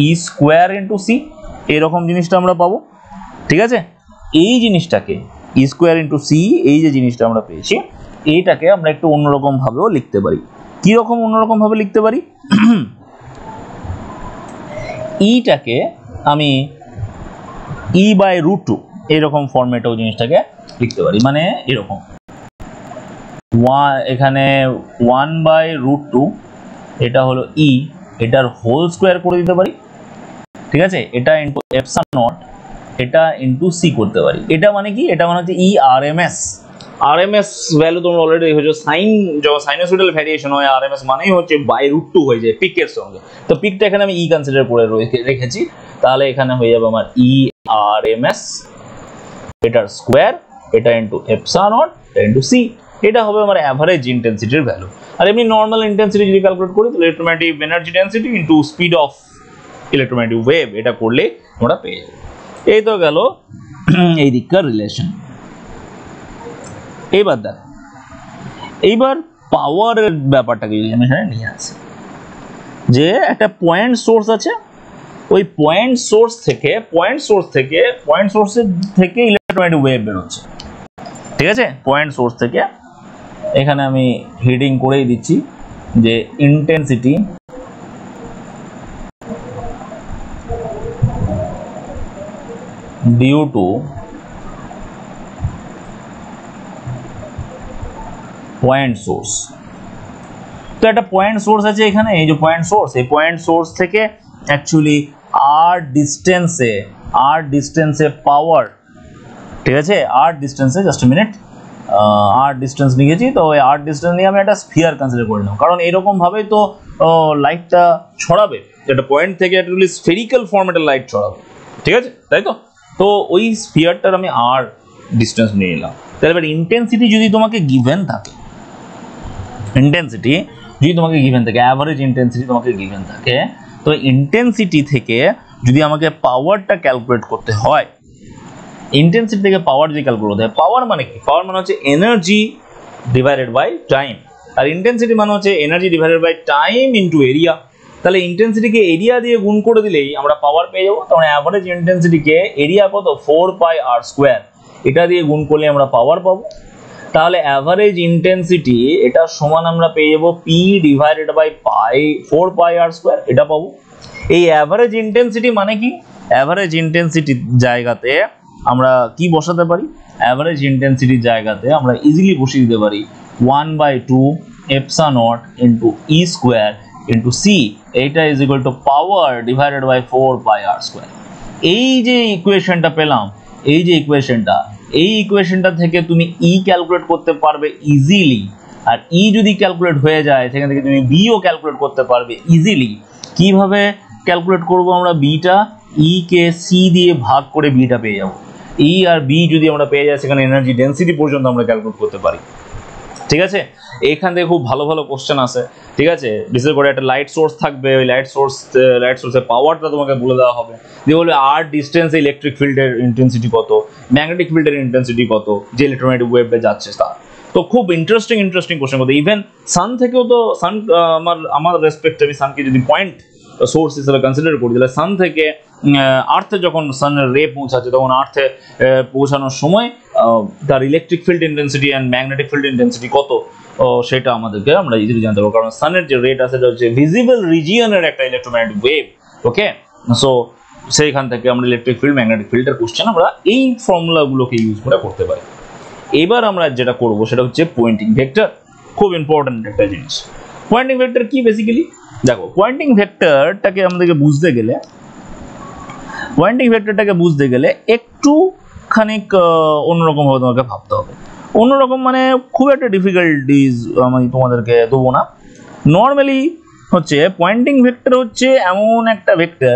E square into C, এরকম জিনিসটা আমরা পাবো। ঠিক আছে, এই জিনিসটাকে ই স্কোয়ার ইন্টু সি, এই যে জিনিসটা আমরা পেয়েছি, এইটাকে আমরা একটু অন্যরকম ভাবেও লিখতে পারি। কি রকম অন্যরকম ভাবে লিখতে পারি, ইটাকে আমি ই বাই রুট টু এরকম ফরম্যাটেও জিনিসটাকে লিখতে পারি। মানে এরকম এখানে 1/√2 এটা হলো ই, এটার হোল স্কোয়ার করে দিতে পারি। ঠিক আছে, এটা ইন্টু এপসিলন নট, এটা ইন্টু সি করতে পারি। এটা মানে কি, এটা মানে হচ্ছে ই আরএমএস। আরএমএস ভ্যালু তোমরা অলরেডি দেখেছো, সাইন যখন সাইনোসয়েডাল ভ্যারিয়েশন হয় আরএমএস মানেই হচ্ছে √2 হয়ে যায় পিকের সঙ্গে। তো পিকটা এখানে আমি ই কনসিডার করে রেখেছি, তাহলে এখানে হয়ে যাবে আমার ই আরএমএস, এটার স্কোয়ার, এটা ইন্টু এপসিলন নট, এটা ইন্টু সি। এটা হবে আমার অ্যাভারেজ ইন্টেন্সিটির ভ্যালু। আর এমনি নর্মাল ইন্টেন্সিটি যদি ক্যালকুলেট করি, তাহলে electromagnetic energy density into speed of electromagnetic wave, এটা করলে আমরা পেয়ে যাবো। এই তো গেল এই দিককার রিলেশন। এইবার দেখ, এইবার পাওয়ারের ব্যাপারটাকে যদি আমি এখানে নিয়ে আসি, যে একটা পয়েন্ট সোর্স আছে, ওই পয়েন্ট সোর্স থেকে ইলেকট্রোম্যাগনেটিক ওয়েভ বেরোচ্ছে। ঠিক আছে, পয়েন্ট সোর্স থেকে, এখানে আমি হিডিং করেই দিচ্ছি যে intensity due to point source. তো একটা পয়েন্ট সোর্স আছে এখানে, এই যে পয়েন্ট সোর্স, এই পয়েন্ট সোর্স থেকে অ্যাকচুয়ালি আর ডিস্টেন্সে পাওয়ার, ঠিক আছে, আর ডিস্টেন্সে, জাস্ট মিনিট, r ডিস্টেন্স নিয়েছি, তো ওই r ডিস্টেন্স নিয়ে আমি একটা স্ফিয়ার কনসিডার করে নিলাম, কারণ এরকম ভাবেই তো লাইটটা ছড়াবে, একটা পয়েন্ট থেকে একটা স্ফেরিক্যাল ফরম্যাটের লাইট ছড়াবে, ঠিক আছে, তাই তো। তো ওই স্ফিয়ারটার আমি r ডিস্টেন্স নিয়ে নিলাম। তাহলে এবার ইন্টেন্সিটি যদি তোমাকে গিভেন থাকে, ইন্টেন্সিটি যদি তোমাকে গিভেন থাকে, অ্যাভারেজ ইন্টেন্সিটি তোমাকে গিভেন থাকে, তো ইন্টেন্সিটি থেকে যদি আমাকে পাওয়ারটা ক্যালকুলেট করতে হয়, ইন্টেন্সিটি থেকে পাওয়ার যে ক্যালকুলেট করতে হয়, পাওয়ার মানে কি? পাওয়ার মানে হচ্ছে এনার্জি ডিভাইডেড বাই টাইম, আর ইন্টেন্সিটি মানে হচ্ছে energy divided by time into area. তাহলে ইন্টেন্সিটিকে এরিয়া দিয়ে গুণ করে দিলেই আমরা পাওয়ার পেয়ে যাবো। তখন অ্যাভারেজ ইন্টেন্সিটিকে এরিয়া কত 4πr², এটা দিয়ে গুণ করলে আমরা পাওয়ার পাবো। তাহলে অ্যাভারেজ ইন্টেন্সিটি এটা সমান আমরা পেয়ে যাবো P ডিভাইডেড বাই 4πr², এটা পাবো। এই অ্যাভারেজ ইন্টেন্সিটি মানে কি? অ্যাভারেজ ইন্টেন্সিটির জায়গাতে আমরা কি বসাতে পারি? অ্যাভারেজ ইন্টেন্সিটির জায়গাতে আমরা ইজিলি বসিয়ে দিতে পারি 1/2 ε0 ইন্টু E² ইন্টু C, এইটা is equal to power divided by 4πr²। এই যে ইকুয়েশনটা পেলাম, এই যে ইকুয়েশনটা, এই ইকুয়েশনটা থেকে তুমি E ক্যালকুলেট করতে পারবে ইজিলি, আর E যদি ক্যালকুলেট হয়ে যায় সেখান থেকে তুমি B ও ক্যালকুলেট করতে পারবে ইজিলি। কিভাবে ক্যালকুলেট করব আমরা বিটা? E কে C দিয়ে ভাগ করে বিটা পেয়ে যাব। E আর B যদি আমরা পেয়ে যাই, সেখানে এনার্জি ডেন্সিটি পর্যন্ত আমরা ক্যালকুলেট করতে পারি, ঠিক আছে। এখান থেকে খুব ভালো ভালো কোশ্চেন আছে, ঠিক আছে। বিশেষ করে একটা লাইট সোর্স থাকবে, ওই লাইট সোর্সের পাওয়ারটা তোমাকে বলে দেওয়া হবে, দিয়ে বলবে আর ডিস্টেন্সে ইলেকট্রিক ফিল্ডের ইন্টেন্সিটি কত, ম্যাগনেটিক ফিল্ডের ইন্টেন্সিটি কত, যে ইলেকট্রোম্যাগনেটিক ওয়েভে যাচ্ছে তা। তো খুব ইন্টারেস্টিং কোশ্চেন কত। ইভেন সান থেকেও তো, সান আমার রেসপেক্ট, আমি সানকে যদি পয়েন্ট সোর্স হিসেবে কনসিডার করি, তাহলে সান থেকে আর্থে যখন সানের রে পৌঁছাচ্ছে, তখন আর্থে পৌঁছানোর সময় তার electric field intensity and magnetic field intensity কত, সেটা আমাদেরকে আমরা ইজিলি জানতে পারবো, কারণ সানের যে রেট আছে সেটা হচ্ছে ভিজিবল রিজিয়নের একটা ইলেকট্রোম্যাগনেটিক ওয়েভ। ওকে, সো সেইখান থেকে আমরা ইলেকট্রিক ফিল্ড, ম্যাগনেটিক ফিল্ডের কোশ্চেন আমরা এই ফর্মুলাগুলোকে ইউজ করে করতে পারি। এবার আমরা যেটা করব সেটা হচ্ছে পয়েন্টিং ভেক্টর। খুব ইম্পর্টেন্ট একটা জিনিস। পয়েন্টিং ভেক্টর কি বেসিক্যালি? দেখো, পয়েন্টিং ভেক্টরটাকে আমাদেরকে বুঝতে গেলে, একটু খানিক অন্যরকম ভাবে তোমাকে ভাবতে হবে। অন্যরকম মানে খুব একটা ডিফিকাল্টিজ আমি তোমাদেরকে দেবো না। নর্মালি হচ্ছে পয়েন্টিং ভেক্টর হচ্ছে এমন একটা ভেক্টর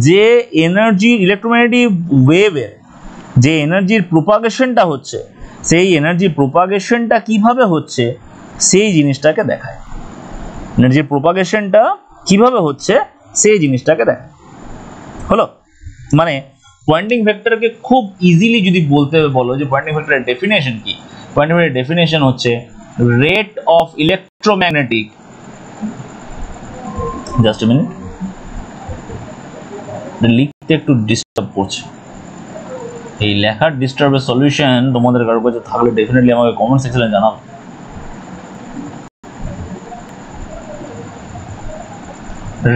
যে এনার্জি, ইলেকট্রোম্যাগনেটিক ওয়েভের যে এনার্জির প্রোপাগেশনটা হচ্ছে, সেই এনার্জির প্রোপাগেশনটা কিভাবে হচ্ছে সেই জিনিসটাকে দেখায়। এনার্জির প্রোপাগেশনটা কিভাবে হচ্ছে সেই জিনিসটাকে দেখায়। হলো, মানে পয়েন্টিং ভেক্টরকে খুব ইজিলি যদি বলতে বলো যে পয়েন্টিং ভেক্টরের ডেফিনেশন কি, পয়েন্টিং ভেক্টরের ডেফিনেশন হচ্ছে rate of electromagnetic, just a minute, লিখতে একটু ডিস্টার্ব করছে। এই লেখার ডিস্টার্বের সলিউশন তোমাদের কারোর কাছে থাকলে ডেফিনেটলি আমাকে কমেন্ট সেকশনে জানাও।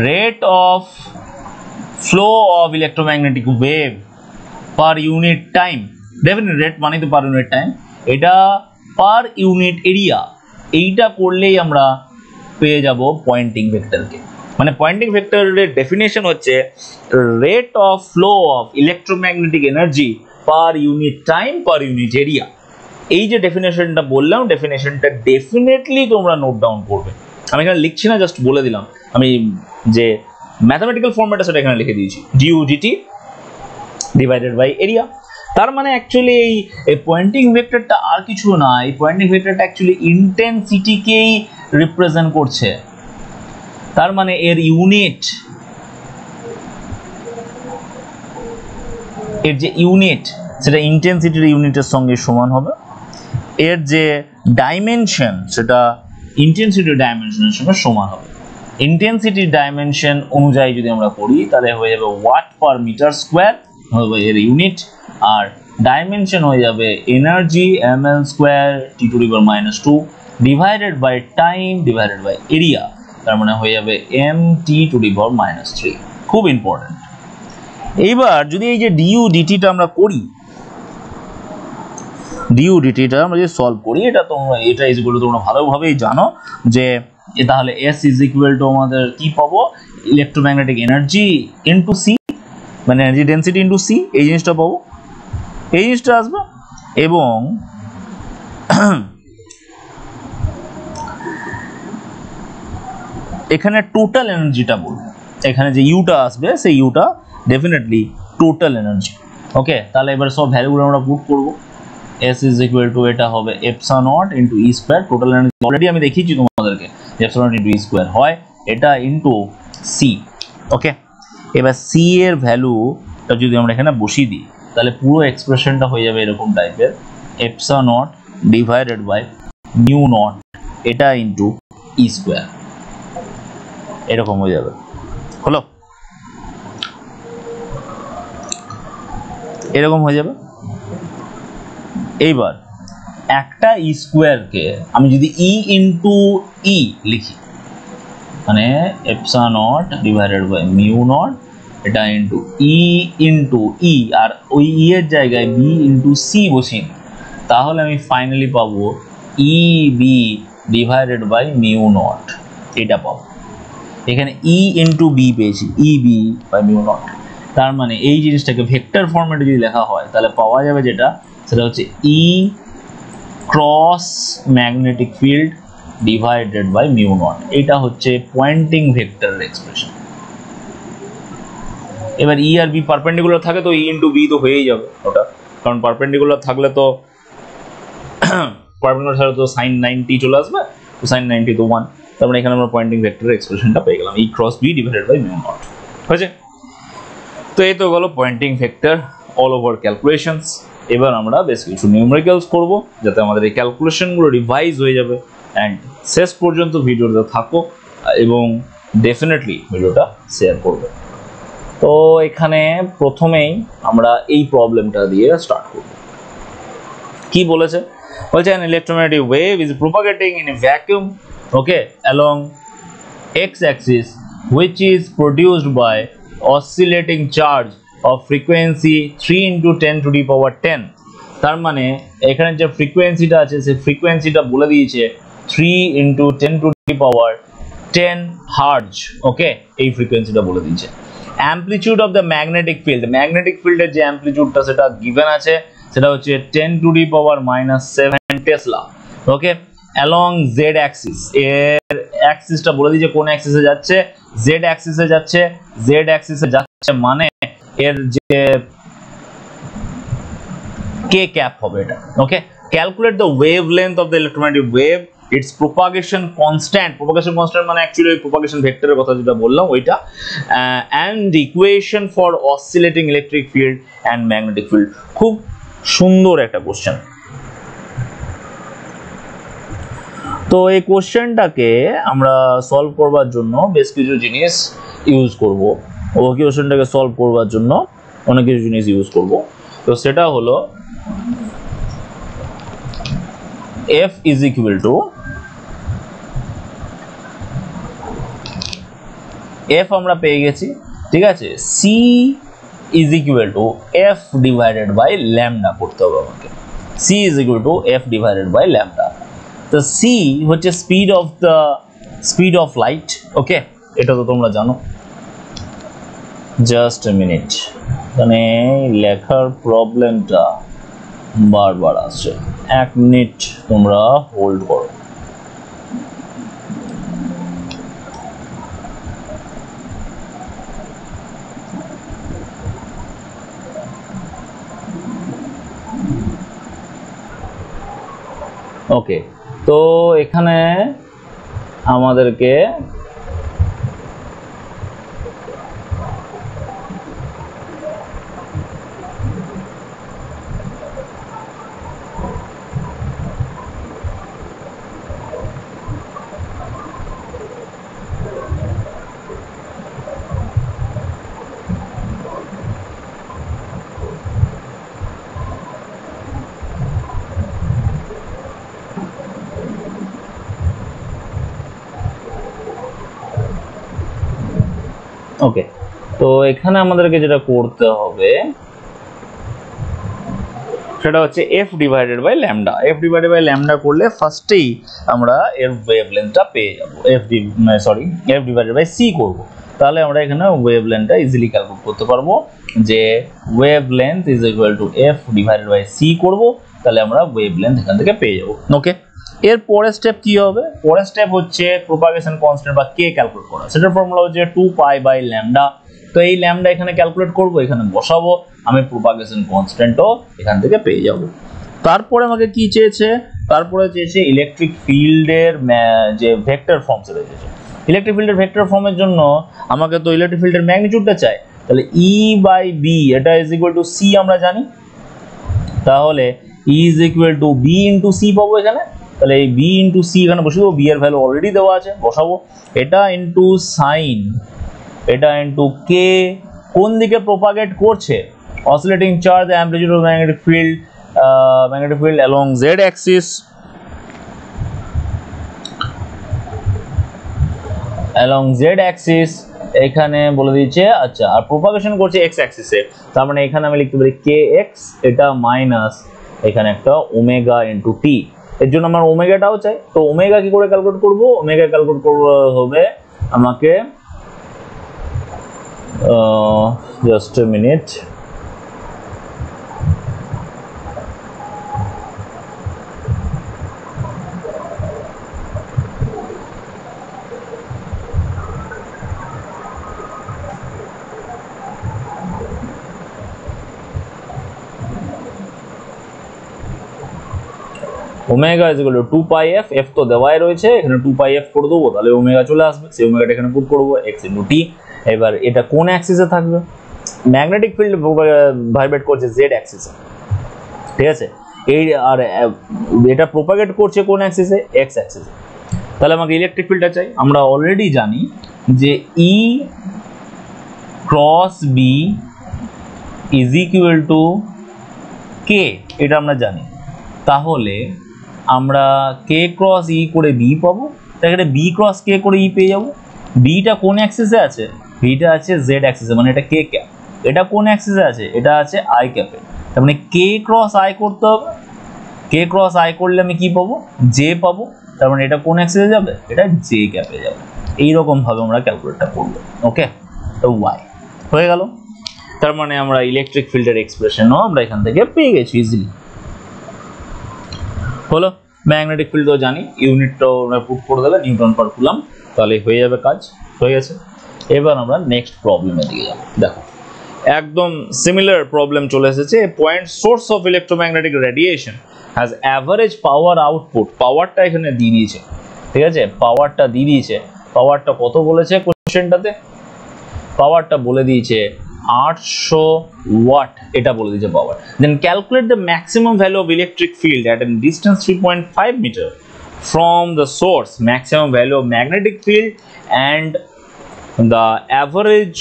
Rate of flow of electromagnetic wave per unit time, definitely rate মানে তো per unit time, এটা per unit area, এইটা করলেই আমরা পেয়ে যাব পয়েন্টিং ভেক্টরকে। মানে পয়েন্টিং ভেক্টরের ডেফিনেশন হচ্ছে rate of flow of electromagnetic energy per unit time per unit area. এই যে ডেফিনেশনটা বললাম, ডেফিনেশনটা ডেফিনেটলি তোমরা নোট ডাউন করবে। আমি এখানে লিখছি না, জাস্ট বলে দিলাম। আমি যে ম্যাথমেটিক্যাল ফর্ম্যাটটা সেটা এখানে লিখে দিয়েছি, DU DT divided by area. তার মানে অ্যাকচুয়ালি এই পয়েন্টিং ভেক্টরটা আর কিছু না, এই পয়েন্টিং ভেক্টরটা অ্যাকচুয়ালি ইন্টেন্সিটিকেই রিপ্রেজেন্ট করছে। তার মানে এর ইউনিট, এর যে ইউনিট সেটা ইন্টেন্সিটির ইউনিটের সঙ্গে সমান হবে। এর যে ডাইমেনশন সেটা ইন্টেন্সিটির ডাইমেনশনের সঙ্গে সমান হবে। ইন্টেন্সিটির ডাইমেনশন অনুযায়ী যদি আমরা করি তাহলে হয়ে যাবে ওয়াট পার মিটার স্কোয়ার হবে এর ইউনিট, আর ডাইমেনশন হয়ে যাবে energy ml² T⁻⁻2 divided by time divided by area, তার মানে হয়ে যাবে mt⁻⁻3। খুব ইম্পর্টেন্ট। এইবার যদি এই যে ডিউ ডিটিটা আমরা করি, ডিউ ডিটিটা আমরা যদি সলভ করি, এটা তোমরা, এটা ইজগুলো তোমরা ভালোভাবেই জানো যে তাহলে S ইজ ইকুয়াল টু আমাদের কি পাবো, ইলেকট্রোম্যাগনেটিক এনার্জি ইনটু সি, মানে এনার্জি ডেন্সিটি ইনটু সি, এই জিনিসটা পাবো, এই জিনিসটা আসবে। এবং এখানে টোটাল এনার্জিটা বলবো, এখানে যে ইউটা আসবে সেই ইউটা ডেফিনেটলি টোটাল এনার্জি। ওকে, তাহলে এবার সব ভ্যালুগুলো আমরা পুট করব। S ইজ ইকুয়াল টু এটা হবে epsilon not into E square, total energy already আমি দেখিয়েছি তোমাদেরকে epsilon not into E square হয় এটা ইনটু সি। ওকে, এবার সি এর ভ্যালুটা যদি আমরা এখানে বসিয়ে দিই তাহলে পুরো এক্সপ্রেশনটা হয়ে যাবে এরকম টাইপের, epsilon not divided by mu not এটা ইনটু ই স্কয়ার, এরকম হয়ে যাবে। হলো, এরকম হয়ে যাবে। এইবার একটা ই স্কোয়ারকে আমি যদি ই ইন্টু ই লিখি, মানে epsilon not divided by mu not এটা ইন্টু ই আর ওই ই এর জায়গায় বি ইন্টু সি বসিয়ে, তাহলে আমি ফাইনালি পাবো E B divided by mu not, এটা পাবো। এখানে ই ইন্টু বি পেয়েছি, E B by mu not. তার মানে এই জিনিসটাকে ভেক্টর ফরম্যাটে যদি লেখা হয় তাহলে পাওয়া যাবে যেটা, সেটা হচ্ছে E cross magnetic field divided by mu not, এটা হচ্ছে পয়েন্টিং ভেক্টরের এক্সপ্রেশন। এবার ই আর বি পারপেন্ডিকুলার থাকে তো ই ইন্টু বি তো হয়েই যাবে ওটা, কারণ পারপেন্ডিকুলার থাকলে তো পারপেন্ডিকুলার ছাড়া তো সাইন 90 চলে আসবে, তো সাইন 90 তো 1, তার মানে এখানে আমরা পয়েন্টিং ভেক্টরের এক্সপ্রেশনটা পেয়ে গেলাম, E cross B divided by mu naught হয়েছে। তো এই তো গেল Poynting vector all over calculations. এবার আমরা বেশ কিছু নিউমেরিক্যালস করব যাতে আমাদের এই ক্যালকুলেশনগুলো রিভাইজ হয়ে যাবে। অ্যান্ড শেষ পর্যন্ত ভিডিওটা থাকো এবং ডেফিনেটলি ভিডিওটা শেয়ার করবে। তো এখানে প্রথমেই আমরা এই প্রবলেমটা দিয়ে স্টার্ট করব। কি বলেছে? বলছে an electromagnetic wave is propagating in a vacuum, okay, along x axis which is produced by oscillating charge of frequency 3 into 10 to the power 10। তার মানে এখানে যে ফ্রিকোয়েন্সিটা আছে সেই ফ্রিকোয়েন্সিটা বলে দিয়েছে 3 into 10 to the power 10 hertz. Okay, এই ফ্রিকোয়েন্সিটা বলে দিয়েছে। Amplitude of the magnetic field, magnetic ফিল্ডের যে অ্যামপ্লিটিউডটা সেটা গিভেন আছে, সেটা হচ্ছে 10 to the power -7 Tesla. Okay, along z axis, এর অ্যাক্সিসটা বলে দিয়েছে কোন অ্যাক্সিসে যাচ্ছে, z অ্যাক্সিসে যাচ্ছে, z অ্যাক্সিসে যাচ্ছে মানে এর যে k ক্যাপ হবে এটা। Okay, calculate the wavelength of the electromagnetic wave, its propagation constant, propagation constant মানে অ্যাকচুয়ালি প্রোপাগেশন ভেক্টরের কথা যেটা বললাম ওইটা, and equation for oscillating electric field and magnetic field. খুব সুন্দর একটা কোশ্চেন। তো এই কোশ্চেনটাকে আমরা সলভ করবার জন্য বেশ কিছু জিনিস ইউজ করব, ও কোশ্চেনটাকে সলভ করবার জন্য অনেক কিছু জিনিস ইউজ করব। তো সেটা হলো F is equal to F আমরা পেয়ে গেছি, ঠিক আছে, C is equal to F divided by lambda করতে হবে আমাকে, C is equal to F divided by lambda। তো C হচ্ছে স্পিড অফ লাইট। ওকে, এটা তো তোমরা জানো। জাস্ট এ মিনিট, মানে লেখার প্রবলেমটা বারবার আসছে, 1 মিনিট তোমরা হোল্ড করো। ওকে, তো এখানে আমাদেরকে ওকে, তো এখানে আমাদেরকে যেটা করতে হবে সেটা হচ্ছে f divided by lambda. f divided by lambda করলে ফার্স্টেই আমরা এর ওয়েভলেন্থটা পেয়ে যাব, f ডিভাইডেড বাই c করব, তাহলে আমরা এখানে ওয়েভলেন্থটা ইজিলি ক্যালকুলেট করতে পারবো যে wavelength is equal to f divided by c করব, তাহলে আমরা ওয়েভলেন্থ এখান থেকে পেয়ে যাবো। ওকে, এর পরের স্টেপ কি হবে? পরের স্টেপ হচ্ছে প্রোপাগেশন কনস্ট্যান্ট বা কে ক্যালকুলেট করা। সেটার ফর্মুলা হচ্ছে 2π/λ। তো এই ল্যামডা এখানে ক্যালকুলেট করব, এখানে বসাবো, আমি প্রোপাগেশন কনস্ট্যান্টও এখান থেকে পেয়ে যাব। তারপরে আমাকে কি চেয়েছে? তারপরে চেয়েছে ইলেকট্রিক ফিল্ডের যে ভেক্টর ফর্ম সেটা চেয়েছে। ইলেকট্রিক ফিল্ডের ভেক্টর ফর্মের জন্য আমাকে তো ইলেকট্রিক ফিল্ডের ম্যাগনিটিউডটা চাই, তাহলে E/B এটা ইজ ইকুয়াল টু সি আমরা জানি, তাহলে E is equal to B into C পাবো এখানে। তাহলে এই B ইন্টু সি এখানে বসে দেবো, B এর ভ্যালু অলরেডি দেওয়া আছে, বসাবো। এটা ইন্টু সাইন, এটা ইন্টু কে, কোন দিকে প্রোপাগেট করছে? Oscillating charge, amplitude of magnetic field along Z Axis, along Z Axis এখানে বলে দিয়েছে। আচ্ছা, আর প্রোপাগেশন করছে এক্স অ্যাক্সিসে, তার মানে এখানে আমি লিখতে পারি কে এক্স, এটা মাইনাস এখানে একটা ওমেগা ইন্টু টি। এর জন্য আমার ওমেগাটাও চাই, তো ওমেগা কি করে ক্যালকুলেট করবো? ওমেগা ক্যালকুলেট করতে হবে আমাকে, just a minute, omega is equal two 2πf, F তো দেওয়াই রয়েছে, এখানে 2πf করে দেবো, তাহলে ওমেগা চলে আসবে, সেই ওমেগাটা এখানে পুট করবো, এক্স ইন্টু টি। এবার এটা কোন অ্যাক্সিসে থাকবে? ম্যাগনেটিক ফিল্ড ভাইব্রেট করছে জেড অ্যাক্সিসে, ঠিক আছে। এই আর এটা প্রোপাগেট করছে কোন অ্যাক্সিসে? এক্স অ্যাক্সিসে। তাহলে আমাকে ইলেকট্রিক ফিল্ডটা চাই। আমরা অলরেডি জানি যে E cross B is equal to k, এটা আমরা জানি। তাহলে আমরা কে ক্রস ই করে বি পাবো, তাহলে বি ক্রস কে করে ই পেয়ে যাবো। বিটা কোন অ্যাক্সিসে আছে? বিটা আছে জেড অ্যাক্সিসে, মানে এটা কে ক্যাপ। এটা কোন অ্যাক্সিসে আছে? এটা আছে আই ক্যাপে, তার মানে কে ক্রস আই করতে হবে। কে ক্রস আই করলে আমি কি পাবো? জে পাবো, তার মানে এটা কোন অ্যাক্সিসে যাবে? এটা জে ক্যাপে যাবে। এইরকম ভাবে আমরা ক্যালকুলেটটা করবো। ওকে, তো ওয়াই হয়ে গেল। তার মানে আমরা ইলেকট্রিক ফিল্ডের এক্সপ্রেশনও আমরা এখান থেকে পেয়ে গেছি ইজিলি। হলো, ম্যাগনেটিক ফিল্ড তো জানি, ইউনিটটাও আমরা পুট করে দেবে নিউটন পার কুলম, তাহলে হয়ে যাবে, কাজ হয়ে গেছে। এবার আমরা নেক্সট প্রবলেমের দিকে যাব। দেখো, একদম সিমিলার প্রবলেম চলে এসেছে। Point source of electromagnetic radiation has average power output. পাওয়ারটা এখানে দিয়ে দিয়েছে, ঠিক আছে, পাওয়ারটা দিয়ে দিয়েছে। পাওয়ারটা কত বলেছে কোশ্চেনটাতে? পাওয়ারটা বলে দিয়েছে 800 ওয়াট, এটা বলে দিয়েছে power. Then calculate the maximum value of electric field at an distance 3.5 metre from the source, maximum value of magnetic field and the average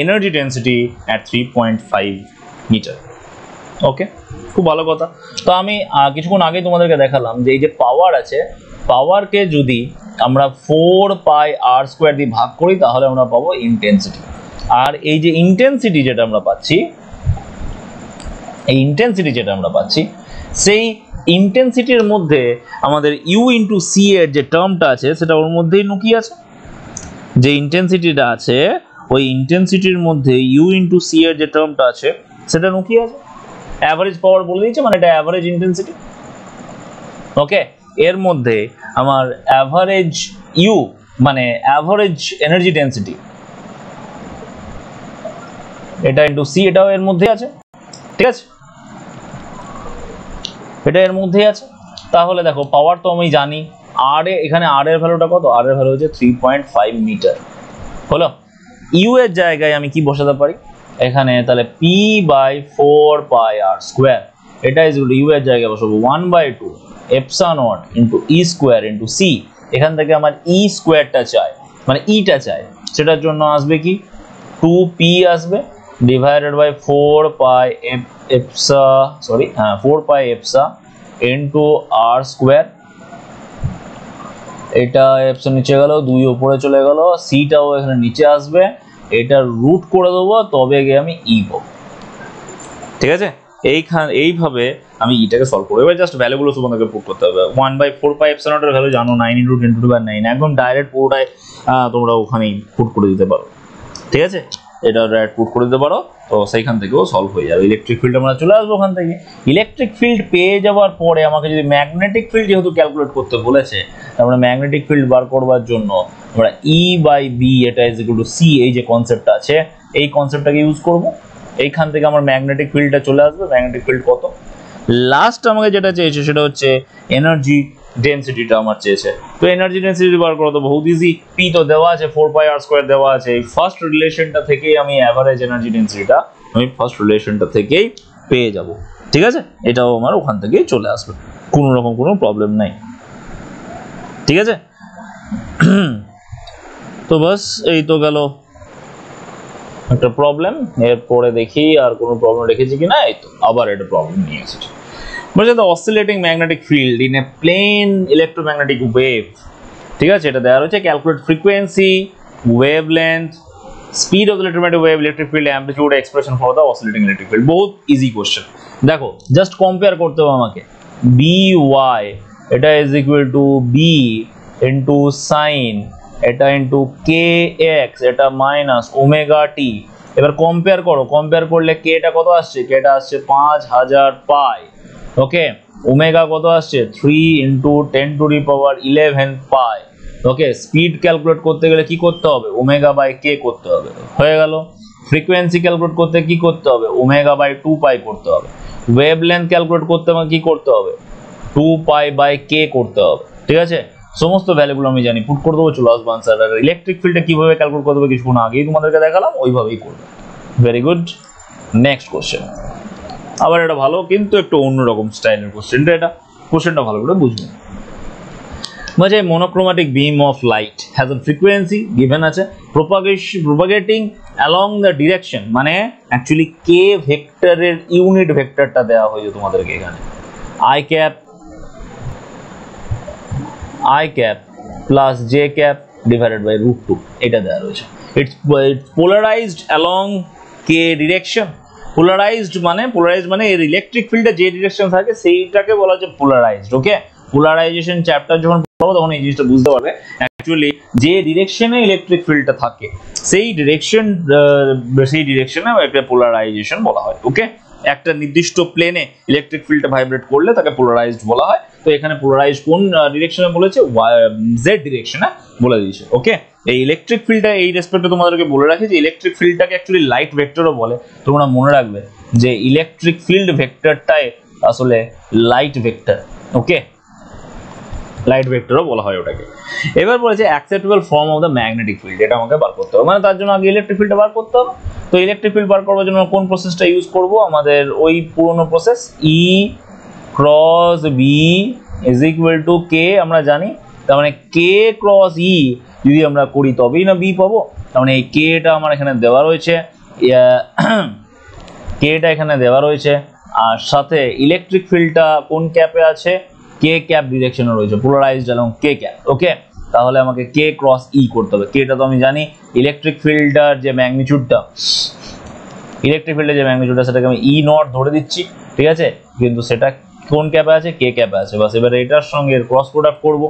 energy density at 3.5 metre. Okay, খুব ভালো কথা। তো আমি কিছুক্ষণ আগে তোমাদেরকে দেখালাম যে এই যে পাওয়ার আছে, পাওয়ারকে যদি আমরা 4πr² দিয়ে ভাগ করি তাহলে আমরা পাবো ইন্টেন্সিটি। আর এই যে ইন্টেন্সিটি যেটা আমরা পাচ্ছি, এই ইন্টেন্সিটি যেটা আমরা পাচ্ছি, সেই ইন্টেন্সিটির মধ্যে আমাদের ইউ ইন্টু সি এর যে টার্মটা আছে সেটা ওর মধ্যেই লুকিয়ে আছে। যে ইন্টেন্সিটিটা আছে ওই ইন্টেন্সিটির মধ্যে ইউ ইন্টু সি এর যে টার্মটা আছে সেটা লুকিয়ে আছে। অ্যাভারেজ পাওয়ার বলে দিয়েছে, মানে এটা অ্যাভারেজ ইন্টেন্সিটি। ওকে, এর মধ্যে আমার অ্যাভারেজ ইউ মানে অ্যাভারেজ এনার্জি ডেন্সিটি, এটা ইন্টু সি, এটাও এর মধ্যে আছে, ঠিক আছে, এটা এর মধ্যেই আছে। তাহলে দেখো পাওয়ার তো আমি জানি, আর এখানে আর এর ভ্যালুটা কত? আর এর ভ্যালু হচ্ছে 3.5 মিটার। হলো, ইউ এর জায়গায় আমি কি বসাতে পারি এখানে? তাহলে P/4πr², এটা ইজ ইউ এর জায়গায় বসাবো 1/2 ε0 into E square into C. এখান থেকে আমার ই স্কোয়ারটা চাই, মানে ইটা চাই, সেটার জন্য আসবে কি 2p আসবে divided by 4π epsilon into r square. এটা এপসা নিচে গেল, 2 উপরে চলে গেল, সিটাও এখানে নিচে আসবে, এটা রুট করে দেবো, তবে গিয়ে আমি ই পাবো, ঠিক আছে। এইভাবে আমি ইটাকে সলভ করবো। এবার জাস্ট ভ্যালুগুলো তোমাদেরকে পুট করতে হবে। 1/4π এর ভ্যালু জানো 9 × 10⁹, একদম ডাইরেক্ট পুরোটাই তোমরা ওখানেই পুট করে দিতে পারো, ঠিক আছে। এটা রাইট পুট করে দিতে পারো, তো সেইখান থেকেও সলভ হয়ে যাবে। ইলেকট্রিক ফিল্ড আমরা চলে আসবো ওখান থেকে। ইলেকট্রিক ফিল্ড পেয়ে যাওয়ার পরে আমাকে যদি ম্যাগনেটিক ফিল্ড যেহেতু ক্যালকুলেট করতে বলেছে, আমরা ম্যাগনেটিক ফিল্ড বার করবার জন্য আমরা E/B এটা ইজ ইকুয়াল টু C, এই যে কনসেপ্টটা আছে এই কনসেপ্টটাকে ইউজ করব। এইখান থেকে আমার ম্যাগনেটিক ফিল্ডটা চলে আসবে। ম্যাগনেটিক ফিল্ড কত, লাস্ট আমাকে যেটা চেয়েছে সেটা হচ্ছে এনার্জি ডেনসিটিটা আমার চেয়েছে। তো এনার্জি ডেনসিটি বার করা তো বহুত ইজি, P তো দেওয়া আছে, 4πr² দেওয়া আছে। এই ফার্স্ট রিলেশনটা থেকেই আমি অ্যাভারেজ এনার্জি ডেনসিটিটা আমি ফার্স্ট রিলেশনটা থেকেই পেয়ে যাব। ঠিক আছে, এটাও আমার ওখান থেকেই চলে আসবে, কোনো রকম কোনো প্রবলেম নাই। ঠিক আছে, তো বাস এই তো গেল একটা প্রবলেম। এরপরে দেখি আর কোনো প্রবলেম রেখেছি কিনা। এই তো আবার একটা প্রবলেম নিয়ে এসেছি, বলছে the oscillating magnetic field in a plane electromagnetic wave. ঠিক আছে, এটা দেওয়া রয়েছে calculate frequency, wavelength, speed of the electromagnetic wave, electric field, amplitude, expression for the oscillating electric field. বহুত ইজি কোশ্চেন। দেখো জাস্ট কম্পেয়ার করতে হবে আমাকে, BY এটা is equal to B into sine, এটা ইন্টু KX, এটা মাইনাস ওমেগা টি। এবার compare করো, কম্পেয়ার করলে কেটা কত আসছে, কেটা আসছে 5000 পাই। ওকে, ওমেগা কত আসছে 3 ইন্টু 10⁻11 পাই। ওকে, স্পিড ক্যালকুলেট করতে গেলে কি করতে হবে, ওমেগা বাই কে করতে হবে, হয়ে গেল। ফ্রিকোয়েন্সি ক্যালকুলেট করতে কি করতে হবে, ওমেগা বাই 2 পাই করতে হবে। ওয়েভলেন্থ ক্যালকুলেট করতে আমাকে কি করতে হবে, 2 পাই বাই কে করতে হবে। ঠিক আছে, সমস্ত ভ্যালুগুলো আমি জানি, পুট করে দেবো, চলে আসবো আনসার। আর ইলেকট্রিক ফিল্ডটা কিভাবে ক্যালকুলেট করতে হবে কিছুক্ষণ আগেই তোমাদেরকে দেখালাম, ওইভাবেই করবে। Very good, next question. আবার এটা ভালো কিন্তু একটু অন্যরকম স্টাইলের কোশ্চেনটা, এটা কোশ্চেনটা ভালো করে বুঝবেন। বলছে monochromatic beam of light has a frequency given আছে, propagating along the direction, মানে অ্যাকচুয়ালি k ভেক্টরের ইউনিট ভেক্টরটা দেওয়া হয়েছে তোমাদেরকে এখানে, i cap plus j cap divided by √2, এটা দেওয়া রয়েছে। It's polarized along k direction. Polarized মানে এর ইলেকট্রিক ফিল্ডে যে ডিরেকশন থাকে সেইটাকে বলা হচ্ছে পোলারাইজড। ওকে, পোলারাইজেশন চ্যাপ্টার যখন পড়বো তখন এই জিনিসটা বুঝতে পারবে। অ্যাকচুয়ালি যে ডিরেকশনে ইলেকট্রিক ফিল্ডটা থাকে সেই ডিরেকশনে একটা পোলারাইজেশন বলা হয়। ওকে, একটা নির্দিষ্ট প্লেনে ইলেকট্রিক ফিল্ডটা ভাইব্রেট করলে তাকে পোলারাইজড বলা হয়। তো এখানে পোলারাইজড কোন ডিরেকশনে বলেছে, জেড ডিরেকশনে বলে দিয়েছে। ওকে, এই ইলেকট্রিক ফিল্ডটা এই রেসপেক্টে তোমাদেরকে বলে রাখি যে ইলেকট্রিক ফিল্ডটাকে অ্যাকচুয়ালি লাইট ভেক্টরও বলে। তোমরা মনে রাখবে যে ইলেকট্রিক ফিল্ড ভেক্টরটাই আসলে লাইট ভেক্টর। ওকে, লাইট ভেক্টরও বলা হয় ওটাকে। এবার বলেছে acceptable form of the magnetic field, এটা আমাকে বার করতে হবে, মানে তার জন্য আগে ইলেকট্রিক ফিল্ডটা বার করতে হবে। তো ইলেকট্রিক ফিল্ড বার করার জন্য কোন প্রসেসটা ইউজ করব, আমাদের ওই পুরনো process E cross B is equal two K আমরা জানি। তার মানে K ক্রস E যদি আমরা করি তবেই না B পাবো। তার মানে এই Kটা আমার এখানে দেওয়া রয়েছে, Kটা এখানে দেওয়া রয়েছে, আর সাথে ইলেকট্রিক ফিল্ডটা কোন ক্যাপে আছে, K ক্যাপ ডিরেকশনে রয়েছে, পোলারাইজড এবং K ক্যাপ। ওকে, তাহলে আমাকে K ক্রস E করতে হবে। Kটা তো আমি জানি, ইলেকট্রিক ফিল্ডটার যে ম্যাগনিটিউডটা সেটাকে আমি E নট ধরে দিচ্ছি। ঠিক আছে, কিন্তু সেটা কোন ক্যাপে আছে, K ক্যাপে আছে। বাস এবার এটার সঙ্গে এর ক্রস প্রোডাক্ট করব,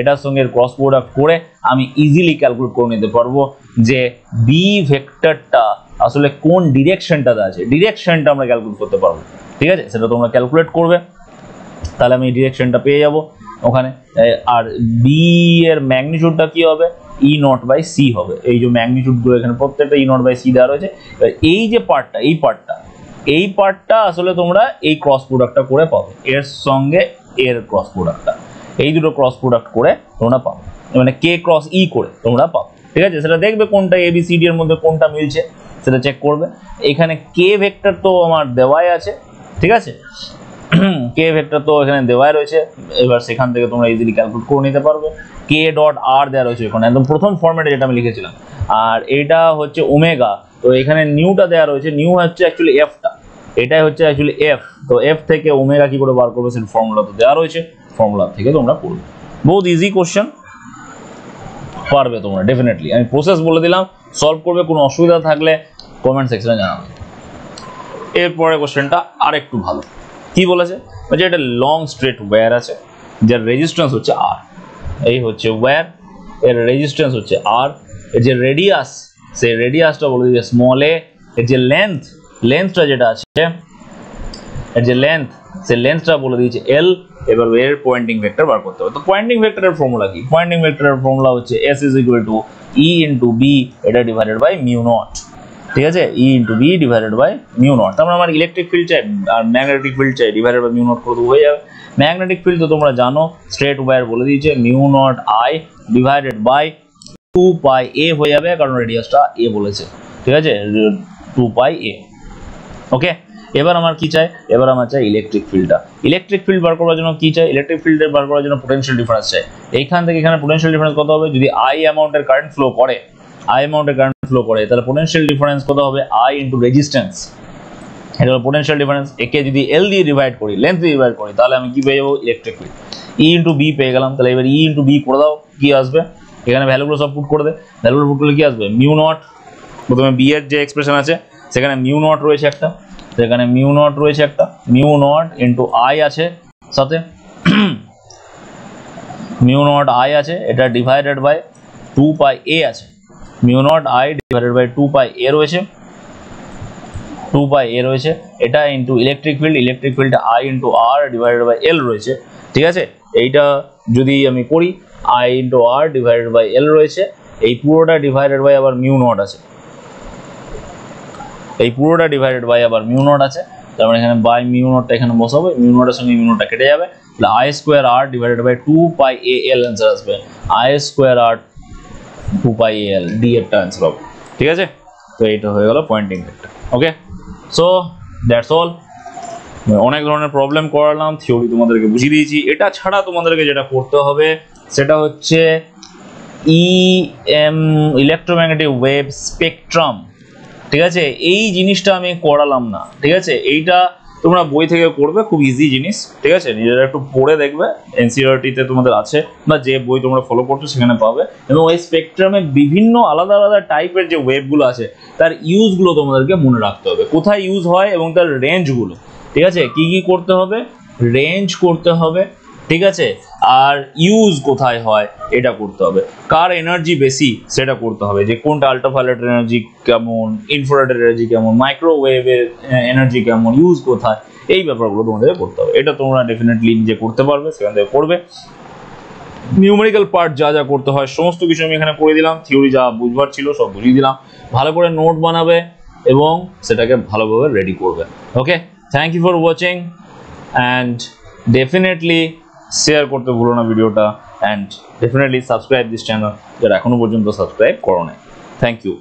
এটার সঙ্গে এর ক্রস প্রোডাক্ট করে আমি ইজিলি ক্যালকুলেট করে নিতে পারবো যে B ভেক্টরটা আসলে কোন ডিরেকশনটাতে আছে, ডিরেকশনটা আমরা ক্যালকুলেট করতে পারবো। ঠিক আছে, সেটা তোমরা ক্যালকুলেট করবে, তাহলে আমি ডিরেকশনটা পেয়ে যাব ওখানে। আর B এর ম্যাগনিটিউডটা কি হবে, E নট বাই C হবে। এই যে ম্যাগনিটিউডগুলো এখানে প্রত্যেকটা E নট বাই C দেওয়া রয়েছে। এই যে পার্টটা, এই পার্টটা আসলে তোমরা এই ক্রস প্রোডাক্টটা করে পাবে, এর সঙ্গে এর ক্রস প্রোডাক্টটা, এই দুটো ক্রস প্রোডাক্ট করে তোমরা পাবে, মানে K ক্রস E করে তোমরা পাবে। ঠিক আছে, সেটা দেখবে কোনটা ABCD এর মধ্যে কোনটা মিলছে সেটা চেক করবে। এখানে K ভেক্টর তো আমার দেওয়াই আছে। ঠিক আছে, K ভেক্টর তো এখানে দেওয়াই রয়েছে, এবার সেখান থেকে তোমরা ইজিলি ক্যালকুলেট করে নিতে পারবে। K ডট R দেওয়া রয়েছে এখানে একদম প্রথম ফরম্যাটে যেটা আমি লিখেছিলাম, আর এটা হচ্ছে ওমেগা, তো এখানে নিউটা দেওয়া রয়েছে, নিউ হচ্ছে অ্যাকচুয়ালি এফটা, এটাই হচ্ছে অ্যাকচুয়ালি এফ। তো এফ থেকে ওমেগা কি করে বার করবে সেই ফর্মুলা তো দেওয়া রয়েছে, ফর্মুলা থেকে তোমরা করবে। বহুত ইজি কোশ্চেন, পারবে তোমরা ডেফিনেটলি। আমি প্রসেস বলে দিলাম, সলভ করবে, কোনো অসুবিধা থাকলে কমেন্ট সেকশনে জানাবে। এরপরে কোশ্চেনটা আর একটু ভালো, কি বলেছে, যে এটা লং স্ট্রেট ওয়্যার আছে, যার রেজিস্ট্যান্স হচ্ছে R, এই হচ্ছে ওয়্যার, এর রেজিস্ট্যান্স হচ্ছে R, এর যে রেডিয়াস সেই রেডিয়াসটা বলে দিয়েছে স্মল এ, এর যে লেন্থটা যেটা আছে, এর যে লেন্থ, সেই লেন্থটা বলে দিয়েছে এল। এবার এর পয়েন্টিং ভেক্টর বার করতে হবে। তো পয়েন্টিং ভেক্টরের ফর্মুলা কি? পয়েন্টিং ভেক্টরের ফর্মুলা হচ্ছে s is equal to e into b এটা ডিভাইডেড বাই মিউ নট, ঠিক আছে, e into b divided by mu not. তারপর আমার ইলেকট্রিক ফিল্ড চাই আর ম্যাগনেটিক ফিল্ড চাই, ডিভাইডেড বাই মিউ নট করে দেবো, হয়ে যাবে। ম্যাগনেটিক ফিল্ড তো তোমরা জানো স্ট্রেট ওয়্যার বলে দিয়েছে mu not I divided by 2 pi a হয়ে যাবে, কারণ রেডিয়াসটা a বলেছে, ঠিক আছে, 2 পাই a। ওকে, এবার আমার কি চাই? এবার আমার চাই ইলেকট্রিক ফিল্ডটা। ইলেকট্রিক ফিল্ড বার করার জন্য কি চাই? ইলেকট্রিক ফিল্ডের বার করার জন্য পোটেনশিয়াল ডিফারেন্স চাই। এইখান থেকে এখানে পোটেনশিয়াল ডিফারেন্স কত হবে? যদি আই অ্যামাউন্টের কারেন্ট ফ্লো করে, তাহলে পোটেনশিয়াল ডিফারেন্স কত হবে? আই ইনটু রেজিস্ট্যান্স, এটা হলো পোটেনশিয়াল ডিফারেন্স। একে যদি এল দিয়ে ডিভাইড করি, লেন্থ দিয়ে ডিভাইড করি, তাহলে আমি কি পেয়ে যাবো? Electric field. E into B পেয়ে গেলাম। তাহলে এবার ই ইনটু বি করে দাও, কি আসবে? এখানে ভ্যালুগুলো সব পুট করে দে, ভ্যালুগুলো পুট করলে কি আসবে? মিউ নট, প্রথমে বি এর যে এক্সপ্রেশন আছে সেখানে মিউ নট রয়েছে একটা, সেখানে মিউ নট রয়েছে একটা, মিউ নট ইনটু আই আছে সাথে, মিউ নট আই আছে, এটা ডিভাইডেড বাই 2 পাই এ আছে, mu not I divided by 2 pi A রয়েছে, 2 পাই এ রয়েছে, এটা into electric field I into R divided by L রয়েছে, ঠিক আছে। এইটা যদি আমি করি I into R divided by L রয়েছে, এই পুরোটা ডিভাইডেড বাই আবার মিউ নট আছে, এই পুরোটা ডিভাইডেড বাই আবার মিউ নট আছে। তার মানে এখানে বাই মিউ নটটা এখানে বসাবো, মিউ নটের সঙ্গে মিউ নটটা কেটে যাবে, তাহলে I square r divided by 2 pi a l answer আসবে, I square r 2 pi a l, D এরটা অ্যান্সার হবে, ঠিক আছে। তো এইটা হয়ে গেল Poynting vector. Okay, so that's all. অনেক ধরনের প্রবলেম করালাম, থিওরি তোমাদেরকে বুঝিয়ে দিয়েছি। এটা ছাড়া তোমাদেরকে যেটা করতে হবে সেটা হচ্ছে ইলেকট্রোম্যাগনেটিক ওয়েভ স্পেকট্রাম, ঠিক আছে। এই জিনিসটা আমি করালাম না, ঠিক আছে, এইটা তোমরা বই থেকে করবে, খুব ইজি জিনিস, ঠিক আছে, নিজেরা একটু পড়ে দেখবে, এনসিইআরটিতে তোমাদের আছে বা যে বই তোমরা ফলো করছো সেখানে পাবে। এবং এই স্পেকট্রামে বিভিন্ন আলাদা আলাদা টাইপের যে ওয়েভগুলো আছে তার ইউজগুলো তোমাদেরকে মনে রাখতে হবে, কোথায় ইউজ হয় এবং তার রেঞ্জগুলো, ঠিক আছে, কি কি করতে হবে? রেঞ্জ করতে হবে, ঠিক আছে, আর ইউজ কোথায় হয় এটা করতে হবে, কার এনার্জি বেশি সেটা করতে হবে, যে কোনটা আল্ট্রাভায়োলেট এনার্জি কেমন, ইনফ্রারেড এনার্জি কেমন, মাইক্রোওয়েভের এনার্জি কেমন, ইউজ কোথায়, এই ব্যাপারগুলো তোমাদের করতে হবে। এটা তোমরা ডেফিনেটলি নিজে করতে পারবে, সেখান থেকে করবে। নিউমেরিক্যাল পার্ট যা যা করতে হয় সমস্ত কিছু আমি এখানে করে দিলাম, থিওরি যা বুঝবার ছিল সব বুঝিয়ে দিলাম। ভালো করে নোট বানাবে এবং সেটাকে ভালোভাবে রেডি করবে। Okay, thank you for watching and definitely share করতে ভুলো না ভিডিওটা, and definitely subscribe this channel যারা এখনো পর্যন্ত সাবস্ক্রাইব করো না। Thank you.